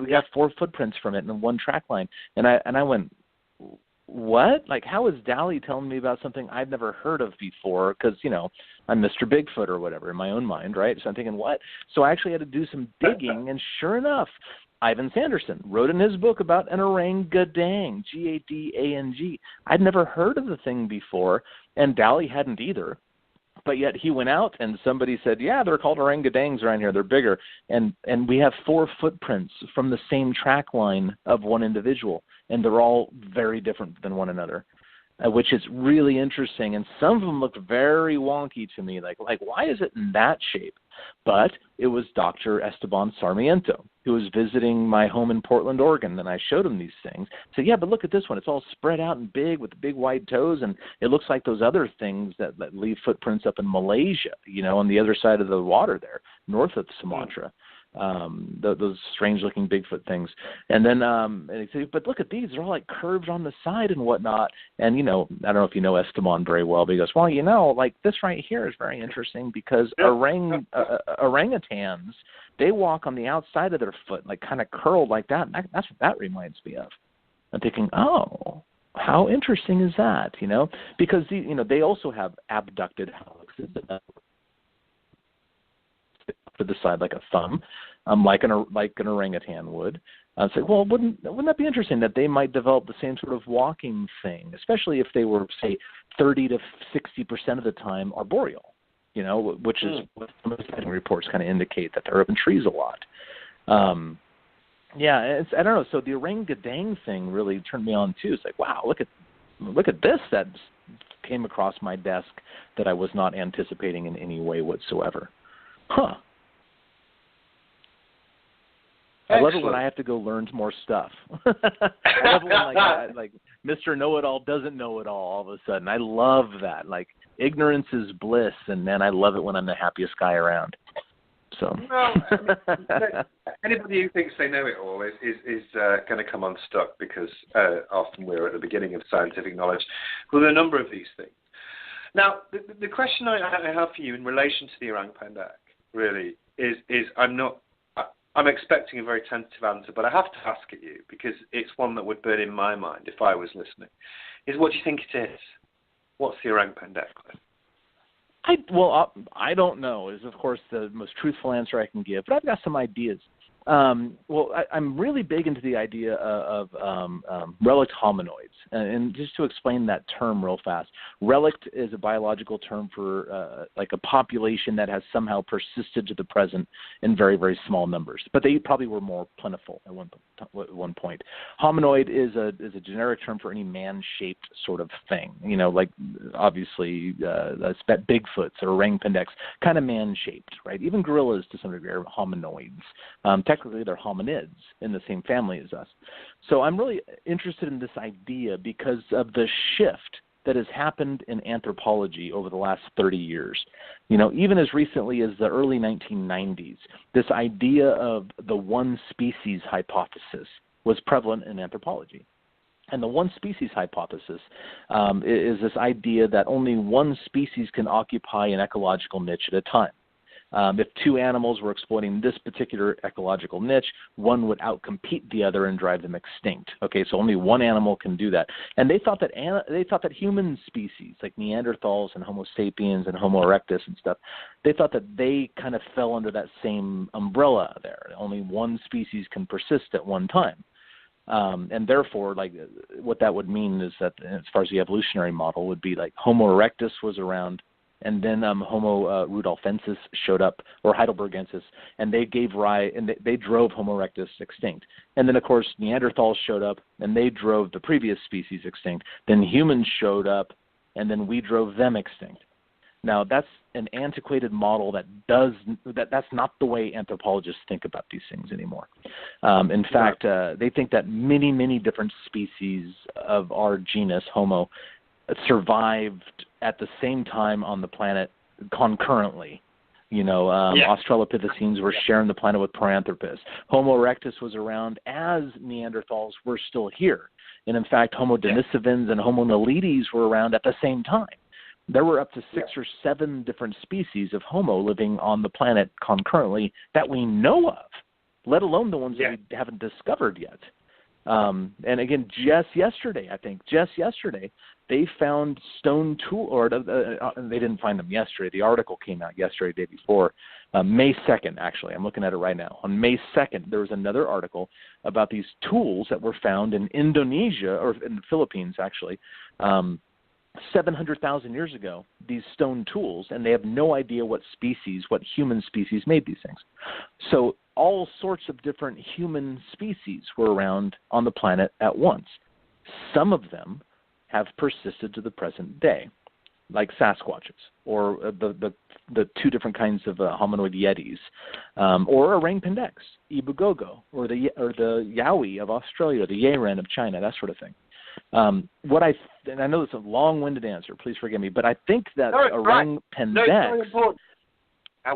got 4 footprints from it in one track line. And I went, what? Like, how is Dally telling me about something I've never heard of before? Because, you know, I'm Mr. Bigfoot or whatever in my own mind, right? So I'm thinking, what? So I actually had to do some digging, and sure enough, Ivan Sanderson wrote in his book about an orangutan, G-A-D-A-N-G. I'd never heard of the thing before, and Dally hadn't either. But yet he went out and somebody said, yeah, they're called orangutans around here. They're bigger. And we have 4 footprints from the same track line of one individual, and they're all very different than one another, which is really interesting. And some of them looked very wonky to me, like why is it in that shape? But it was Dr. Esteban Sarmiento, who was visiting my home in Portland, Oregon, and I showed him these things. So, yeah, but look at this one. It's all spread out and big with the big wide toes, and it looks like those other things that leave footprints up in Malaysia, you know, on the other side of the water there, north of Sumatra. Those strange-looking Bigfoot things. And then and he said, but look at these. They're all, like, curved on the side and whatnot. And, you know, I don't know if you know Esteban very well, but he goes, well, you know, like this right here is very interesting because orangutans, they walk on the outside of their foot, like kind of curled like that. And that's what that reminds me of. I'm thinking, oh, how interesting is that, you know? Because, you know, they also have abducted helixes that to the side like a thumb, like an orangutan would. It's like, well, wouldn't that be interesting that they might develop the same sort of walking thing, especially if they were, say, 30 to 60% of the time arboreal, you know, which is what some of the sighting reports kind of indicate, that they're up in trees a lot. Yeah, I don't know. So the orangutan thing really turned me on too. It's like, wow, look at this that came across my desk that I was not anticipating in any way whatsoever. Huh. I love it when I have to go learn more stuff. I love it when like Mr. Know-It-All doesn't know it all of a sudden. I love that. Like, ignorance is bliss, and man, I love it when I'm the happiest guy around. So. Well, anybody who thinks they know it all is going to come unstuck, because often we're at the beginning of scientific knowledge with a number of these things. Now, the question I have for you in relation to the Orang Pendek really is I'm expecting a very tentative answer, but I have to ask it you because it's one that would burn in my mind if I was listening. Is what do you think it is? What's the Orang Pendek? I don't know is, of course, the most truthful answer I can give, but I've got some ideas. I'm really big into the idea of relict hominoids. And just to explain that term real fast, relict is a biological term for like a population that has somehow persisted to the present in very, very small numbers. But they probably were more plentiful at one point. Hominoid is a generic term for any man-shaped sort of thing. You know, like obviously Bigfoots or Orang Pendeks, kind of man-shaped, right? Even gorillas to some degree are hominoids. Technically, they're hominids in the same family as us. So I'm really interested in this idea because of the shift that has happened in anthropology over the last 30 years. You know, even as recently as the early 1990s, this idea of the one species hypothesis was prevalent in anthropology. And the one species hypothesis is this idea that only one species can occupy an ecological niche at a time. If two animals were exploiting this particular ecological niche, one would outcompete the other and drive them extinct. Okay, so only one animal can do that. And they thought that human species like Neanderthals and Homo sapiens and Homo erectus and stuff, they thought that they kind of fell under that same umbrella there. Only one species can persist at one time. And therefore, like, what that would mean is that, as far as the evolutionary model, would be like Homo erectus was around, and then Homo rudolfensis showed up, or heidelbergensis, and they gave rise, and they drove Homo erectus extinct. And then, of course, Neanderthals showed up, and they drove the previous species extinct. Then humans showed up, and then we drove them extinct. Now, that's an antiquated model that's not the way anthropologists think about these things anymore. In fact, they think that many, many different species of our genus, Homo, survived at the same time on the planet concurrently. Australopithecines were sharing the planet with Paranthropus. Homo erectus was around as Neanderthals were still here. And in fact, Homo denisovans and Homo naledi's were around at the same time. There were up to 6 or 7 different species of Homo living on the planet concurrently that we know of, let alone the ones that we haven't discovered yet. And again, just yesterday, they found stone tool, or they didn't find them yesterday. The article came out yesterday, day before, May 2nd, actually. I'm looking at it right now. On May 2nd, there was another article about these tools that were found in Indonesia, or in the Philippines, actually, 700,000 years ago, these stone tools, and they have no idea what human species made these things. So all sorts of different human species were around on the planet at once. Some of them have persisted to the present day, like Sasquatches, or the 2 different kinds of hominoid yetis, or Orang Pendeks, Ibugogo, or the Yowie of Australia, the Yeren of China, that sort of thing. And I know it's a long-winded answer, please forgive me, but I think that Orang Pendek, I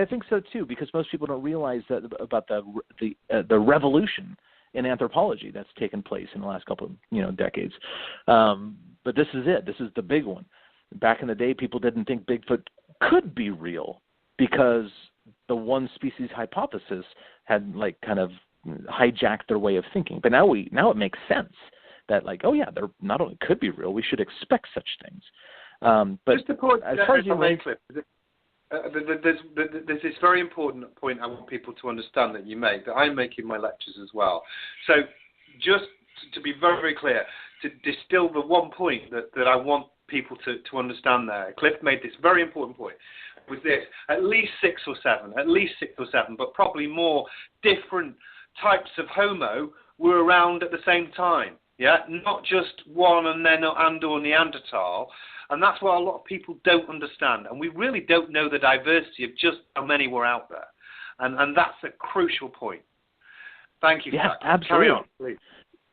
think so too, because most people don't realize that about the revolution in anthropology that's taken place in the last couple of decades. But this is it. This is the big one. Back in the day, people didn't think Bigfoot could be real because the one species hypothesis had kind of hijacked their way of thinking. But now it makes sense that they're not only could be real, we should expect such things. But just to point, as far as you make Cliff, there's this very important point I want people to understand that you make, that I make in my lectures as well. So just to be very, very clear, to distill the one point that I want people to understand there, Cliff made this very important point, was this: at least six or seven, but probably more different types of Homo were around at the same time. Yeah, not just one or Neanderthal. And that's what a lot of people don't understand. And we really don't know the diversity of just how many were out there. And that's a crucial point. Thank you for that. Absolutely. Carry on, please.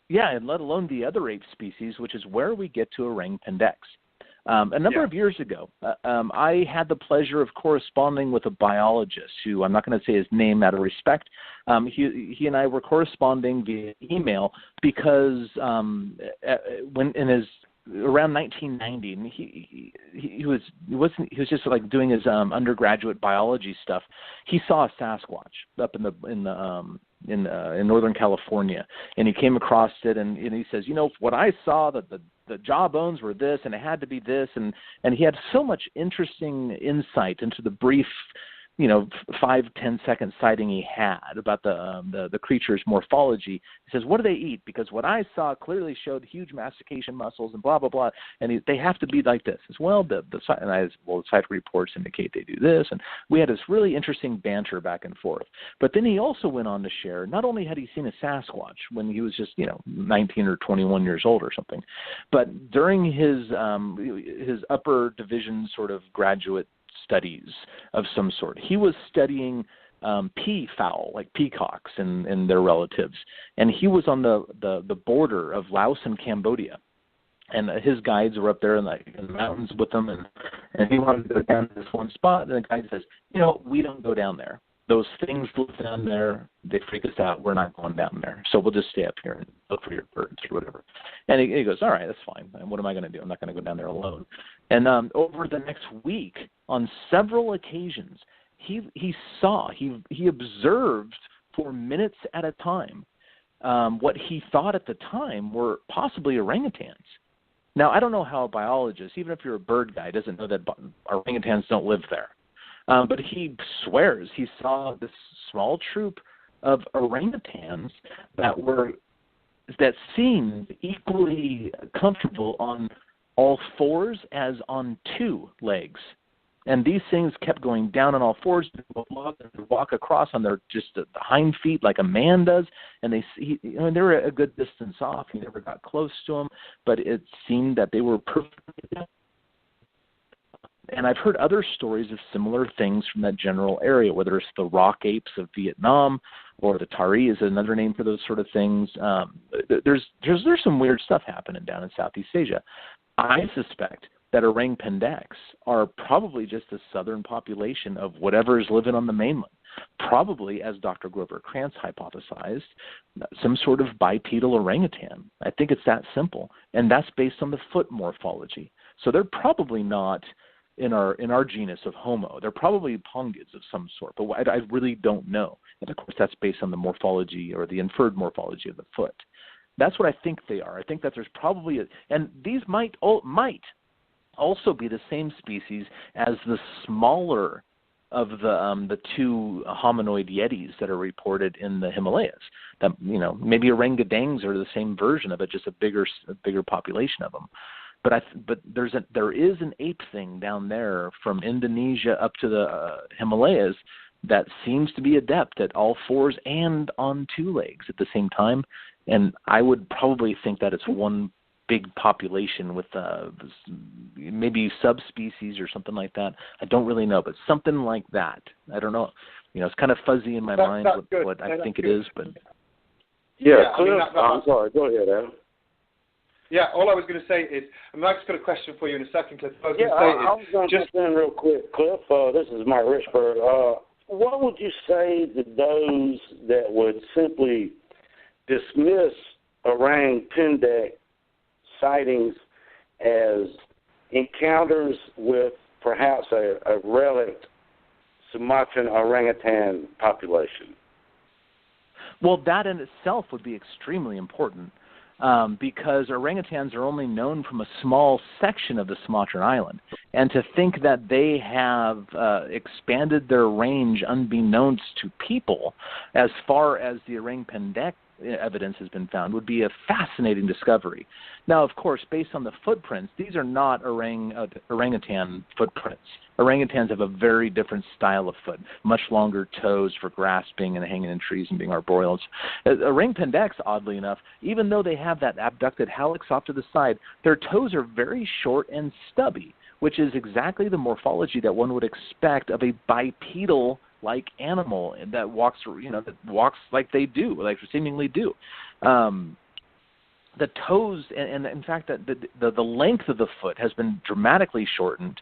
Yeah, and let alone the other ape species, which is where we get to Orang Pendeks. A number of years ago, I had the pleasure of corresponding with a biologist who, I'm not going to say his name out of respect. He and I were corresponding via email because when in his around 1990, and he was just doing his undergraduate biology stuff. He saw a Sasquatch up in Northern California, and he came across it, and he says, what I saw, that the jawbones were this, and it had to be this, and he had so much interesting insight into the brief 5-10 second sighting he had about the creature's morphology. He says, what do they eat? Because what I saw clearly showed huge mastication muscles and blah, blah, blah. And they have to be like this. As well, the site reports indicate they do this. And we had this really interesting banter back and forth. But then he also went on to share, not only had he seen a Sasquatch when he was just, 19 or 21 years old or something, but during his upper division sort of graduate studies of some sort. He was studying peafowl, like peacocks and their relatives, and he was on the border of Laos and Cambodia, and his guides were up there in the mountains with them, and he wanted to go down to this one spot, and the guide says, we don't go down there. those things live down there. They freak us out. We're not going down there. So we'll just stay up here and look for your birds or whatever. And he goes, all right, that's fine. And what am I going to do? I'm not going to go down there alone. And over the next week, on several occasions, he observed for minutes at a time what he thought at the time were possibly orangutans. Now, I don't know how a biologist, even if you're a bird guy, doesn't know that orangutans don't live there. But he swears he saw this small troop of orangutans that seemed equally comfortable on all fours as on two legs. And these things kept going down on all fours. They would walk across on their just the hind feet like a man does. And they were a good distance off. He never got close to them, but it seemed that they were perfectly. And I've heard other stories of similar things from that general area, whether it's the rock apes of Vietnam or the tari is another name for those sort of things. There's some weird stuff happening down in Southeast Asia. I suspect that Orang Pendeks are probably just a southern population of whatever is living on the mainland. Probably, as Dr. Grover Krantz hypothesized, some sort of bipedal orangutan. I think it's that simple. And that's based on the foot morphology. So they're probably not in our genus of Homo. They're probably pongids of some sort, but I really don't know. And of course, that's based on the morphology or the inferred morphology of the foot. That's what I think they are. I think that there's probably and these might also be the same species as the smaller of the two hominoid yetis that are reported in the Himalayas. That maybe orangutans are the same version of it, just a bigger population of them. But there is an ape thing down there from Indonesia up to the Himalayas that seems to be adept at all fours and on two legs at the same time. And I would probably think that it's one big population with maybe subspecies or something like that. I don't really know, but something like that. I don't know. It's kind of fuzzy in my mind what I think it is. But yeah, I'm sorry. Go ahead, Adam. Yeah, all I was going to say is, Mike's got a question for you in a second, Cliff. I was going to jump in real quick, Cliff. This is Mike Richburg. What would you say to those that would simply dismiss Orang Pendek sightings as encounters with perhaps a relict Sumatran orangutan population? Well, that in itself would be extremely important. Because orangutans are only known from a small section of the Sumatran island. And to think that they have expanded their range unbeknownst to people as far as the Orang Pendek evidence has been found would be a fascinating discovery. Now, of course, based on the footprints, these are not orangutan footprints. Orangutans have a very different style of foot, much longer toes for grasping and hanging in trees and being arboreal. Orang Pendeks, oddly enough, even though they have that abducted hallux off to the side, their toes are very short and stubby, which is exactly the morphology that one would expect of a bipedal-like animal that walks like they do, like seemingly do. The toes, and in fact, the length of the foot has been dramatically shortened.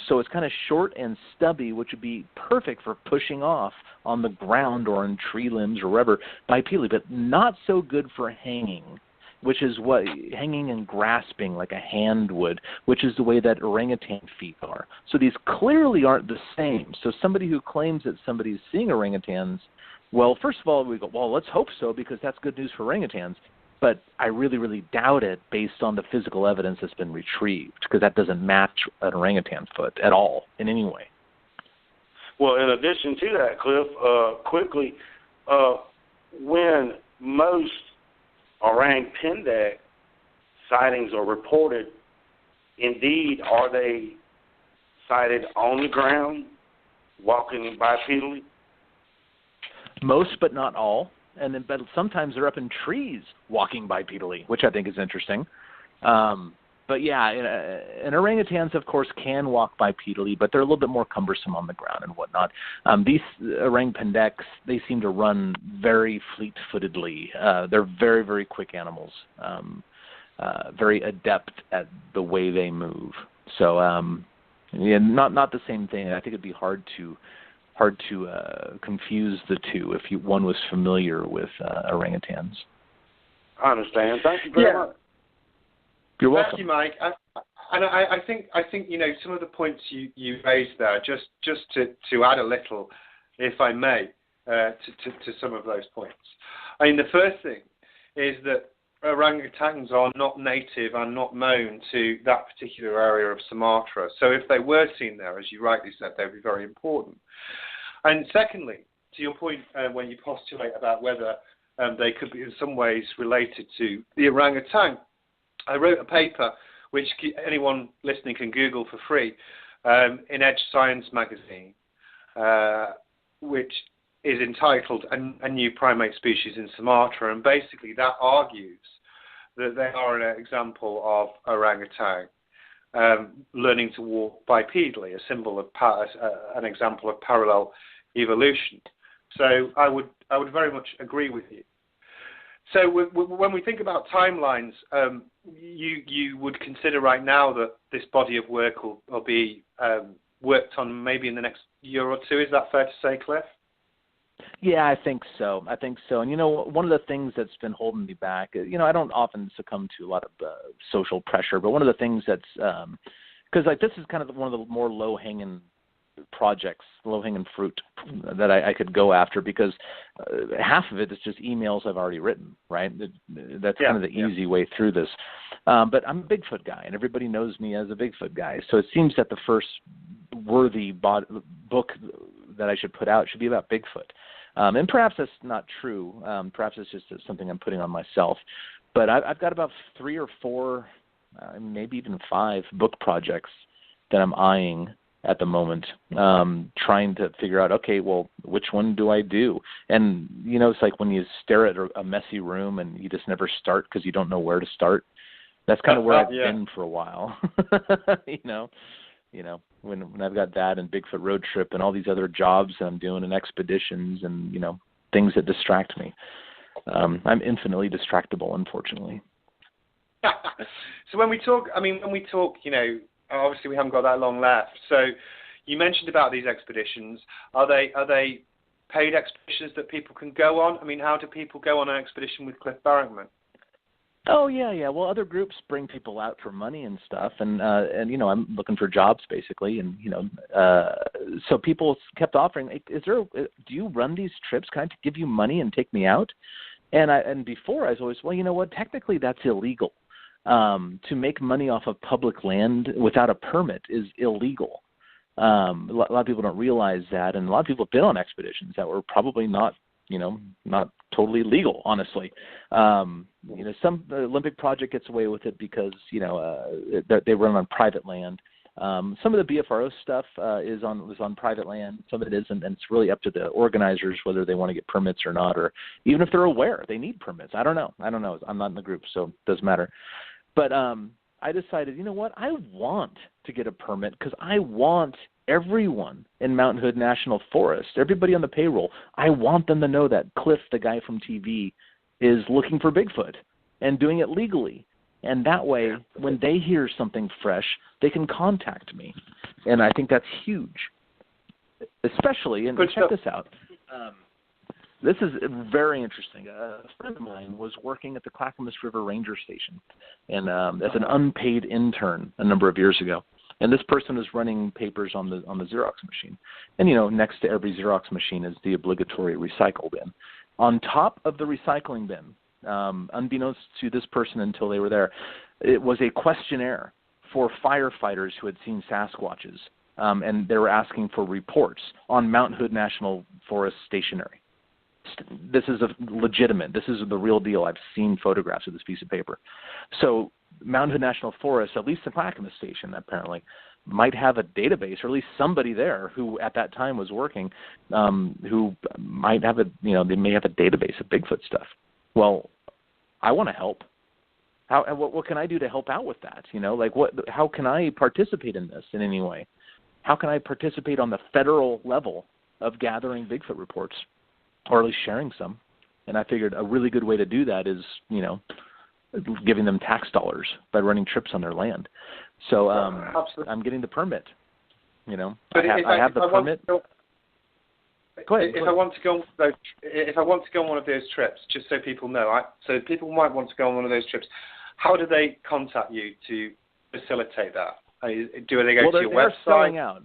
So it's kind of short and stubby, which would be perfect for pushing off on the ground or on tree limbs or wherever bipedally, but not so good for hanging, which is what hanging and grasping like a hand would, which is the way that orangutan feet are. So these clearly aren't the same. So somebody who claims that somebody's seeing orangutans, well, first of all, we go, well, let's hope so because that's good news for orangutans. But I really, really doubt it based on the physical evidence that's been retrieved because that doesn't match an orangutan foot at all in any way. Well, in addition to that, Cliff, quickly, when most Orang Pendek sightings are reported, indeed, are they sighted on the ground, walking bipedally? Most, but not all. But sometimes they're up in trees walking bipedally, which I think is interesting. But yeah, and orangutans, of course, can walk bipedally, but they're a little bit more cumbersome on the ground and whatnot. These Orang Pendeks, they seem to run very fleet-footedly. They're very, very quick animals, very adept at the way they move. So, yeah, not the same thing. I think it'd be hard to confuse the two if one was familiar with orangutans. I understand. Thank you very much. You're welcome. Thank you, Mike. I think some of the points you raised there, just to add a little, if I may, to some of those points. I mean, the first thing is that orangutans are not native and not known to that particular area of Sumatra. So if they were seen there, as you rightly said, they'd be very important. And secondly, to your point when you postulate about whether they could be in some ways related to the orangutan, I wrote a paper which anyone listening can Google for free in Edge Science magazine, which is entitled A New Primate Species in Sumatra, and basically that argues that they are an example of orangutan learning to walk bipedally, a symbol of an example of parallel evolution. So I would very much agree with you. So when we think about timelines, you would consider right now that this body of work will be worked on maybe in the next year or two. Is that fair to say, Cliff? Yeah, I think so. And, one of the things that's been holding me back, I don't often succumb to a lot of social pressure, but one of the things that's, because this is kind of one of the more low-hanging projects, low-hanging fruit that I could go after, because half of it is just emails I've already written, right? That's kind of the easy way through this. But I'm a Bigfoot guy, and everybody knows me as a Bigfoot guy. So it seems that the first worthy book that I should put out should be about Bigfoot. And perhaps that's not true. Perhaps it's just something I'm putting on myself. But I've got about 3 or 4, maybe even 5 book projects that I'm eyeing at the moment, trying to figure out, okay, well, which one do I do? And, it's like when you stare at a messy room and you just never start because you don't know where to start. That's kind of where I've been for a while, when I've got that and Bigfoot Road Trip and all these other jobs that I'm doing and expeditions and, things that distract me. I'm infinitely distractible, unfortunately. So when we talk, obviously we haven't got that long left. So you mentioned about these expeditions. Are they paid expeditions that people can go on? I mean, how do people go on an expedition with Cliff Barackman? Oh, yeah. Well, other groups bring people out for money and stuff, and I'm looking for jobs basically, and so people kept offering, do you run these trips? Can I give you money and take me out? And before I was always, well, you know what? Technically, that's illegal. To make money off of public land without a permit is illegal. A lot of people don't realize that, and a lot of people have been on expeditions that were probably not totally legal, honestly. Some Olympic project gets away with it because, they run on private land. Some of the BFRO stuff is on private land. Some of it isn't, and it's really up to the organizers whether they want to get permits or not, or even if they're aware they need permits. I don't know. I'm not in the group, so it doesn't matter. But I decided, you know what? I want to get a permit because I want everyone in Mountain Hood National Forest, everybody on the payroll, I want them to know that Cliff, the guy from TV, is looking for Bigfoot and doing it legally. And that way, when they hear something fresh, they can contact me. And I think that's huge. Especially, and check this out. This is very interesting. A friend of mine was working at the Clackamas River Ranger Station and as an unpaid intern a number of years ago. And this person is running papers on the Xerox machine. And, next to every Xerox machine is the obligatory recycle bin. On top of the recycling bin, unbeknownst to this person until they were there, it was a questionnaire for firefighters who had seen Sasquatches. And they were asking for reports on Mount Hood National Forest stationery. This is legitimate. This is the real deal. I've seen photographs of this piece of paper. So Mount Hood National Forest, at least the Clackamas Station apparently, might have a database, or at least somebody there who at that time was working, who might have they may have a database of Bigfoot stuff. Well, I want to help. What can I do to help out with that? How can I participate in this in any way? How can I participate on the federal level of gathering Bigfoot reports, or at least sharing some? And I figured a really good way to do that is, giving them tax dollars by running trips on their land. So I'm getting the permit. I have the permit. Go ahead. If I want to go on one of those trips, just so people know, so people might want to go on one of those trips, how do they contact you to facilitate that? Do they go to your website? Selling out.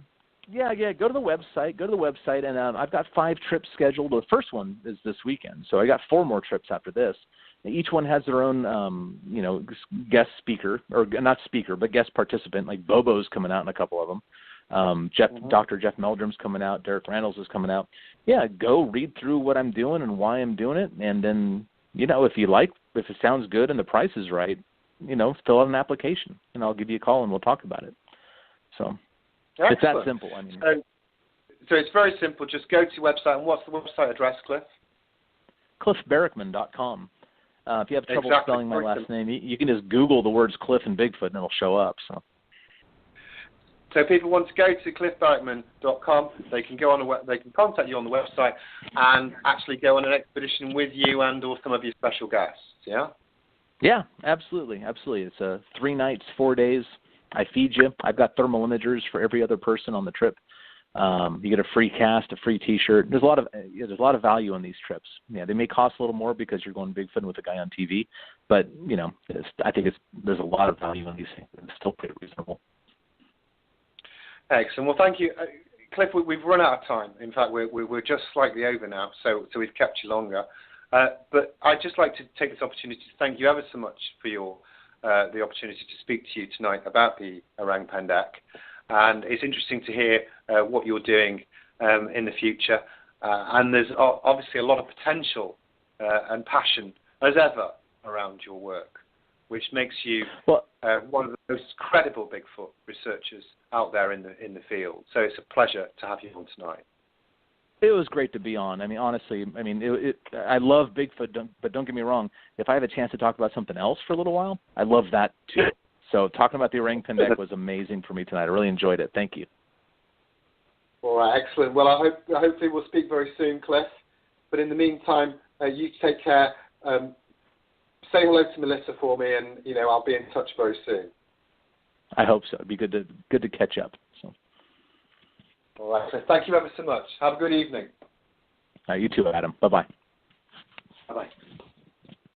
Yeah. Go to the website, and I've got 5 trips scheduled. The first one is this weekend, so I got 4 more trips after this. Each one has their own, guest speaker, or not speaker, but guest participant. Like Bobo's coming out in a couple of them. Dr. Jeff Meldrum's coming out. Derek Randalls is coming out. Yeah, go read through what I'm doing and why I'm doing it, and then if it sounds good and the price is right, fill out an application, and I'll give you a call and we'll talk about it. So excellent. It's that simple. I mean, so it's very simple. Just go to your website, and what's the website address, Cliff? CliffBarackman.com. If you have trouble spelling my last name, you can just Google the words Cliff and Bigfoot, and it'll show up. So people want to go to cliffbarackman.com. They can they can contact you on the website and actually go on an expedition with you and/or some of your special guests. Yeah. Yeah, absolutely. It's 3 nights, 4 days. I feed you. I've got thermal imagers for every other person on the trip. You get a free cast, a free T-shirt. There's a lot of value on these trips. Yeah, they may cost a little more because you're going bigfooting with a guy on TV, but I think there's a lot of value in these things. It's still pretty reasonable. Excellent. Well, thank you, Cliff. We've run out of time. In fact, we're just slightly over now, so we've kept you longer. But I'd just like to take this opportunity to thank you ever so much for the opportunity to speak to you tonight about the Orang Pendek. And it's interesting to hear what you're doing in the future. And there's obviously a lot of potential and passion, as ever, around your work, which makes you one of the most credible Bigfoot researchers out there in the field. So it's a pleasure to have you on tonight. It was great to be on. I mean, honestly, I love Bigfoot, but don't get me wrong. If I have a chance to talk about something else for a little while, I love that too. So talking about the Orang Pendek was amazing for me tonight. I really enjoyed it. Thank you. All right, excellent. Well, hopefully we'll speak very soon, Cliff. But in the meantime, you take care. Say hello to Melissa for me, and I'll be in touch very soon. I hope so. It'd be good to catch up. So. All right. So thank you ever so much. Have a good evening. You too, Adam. Bye-bye. Bye-bye.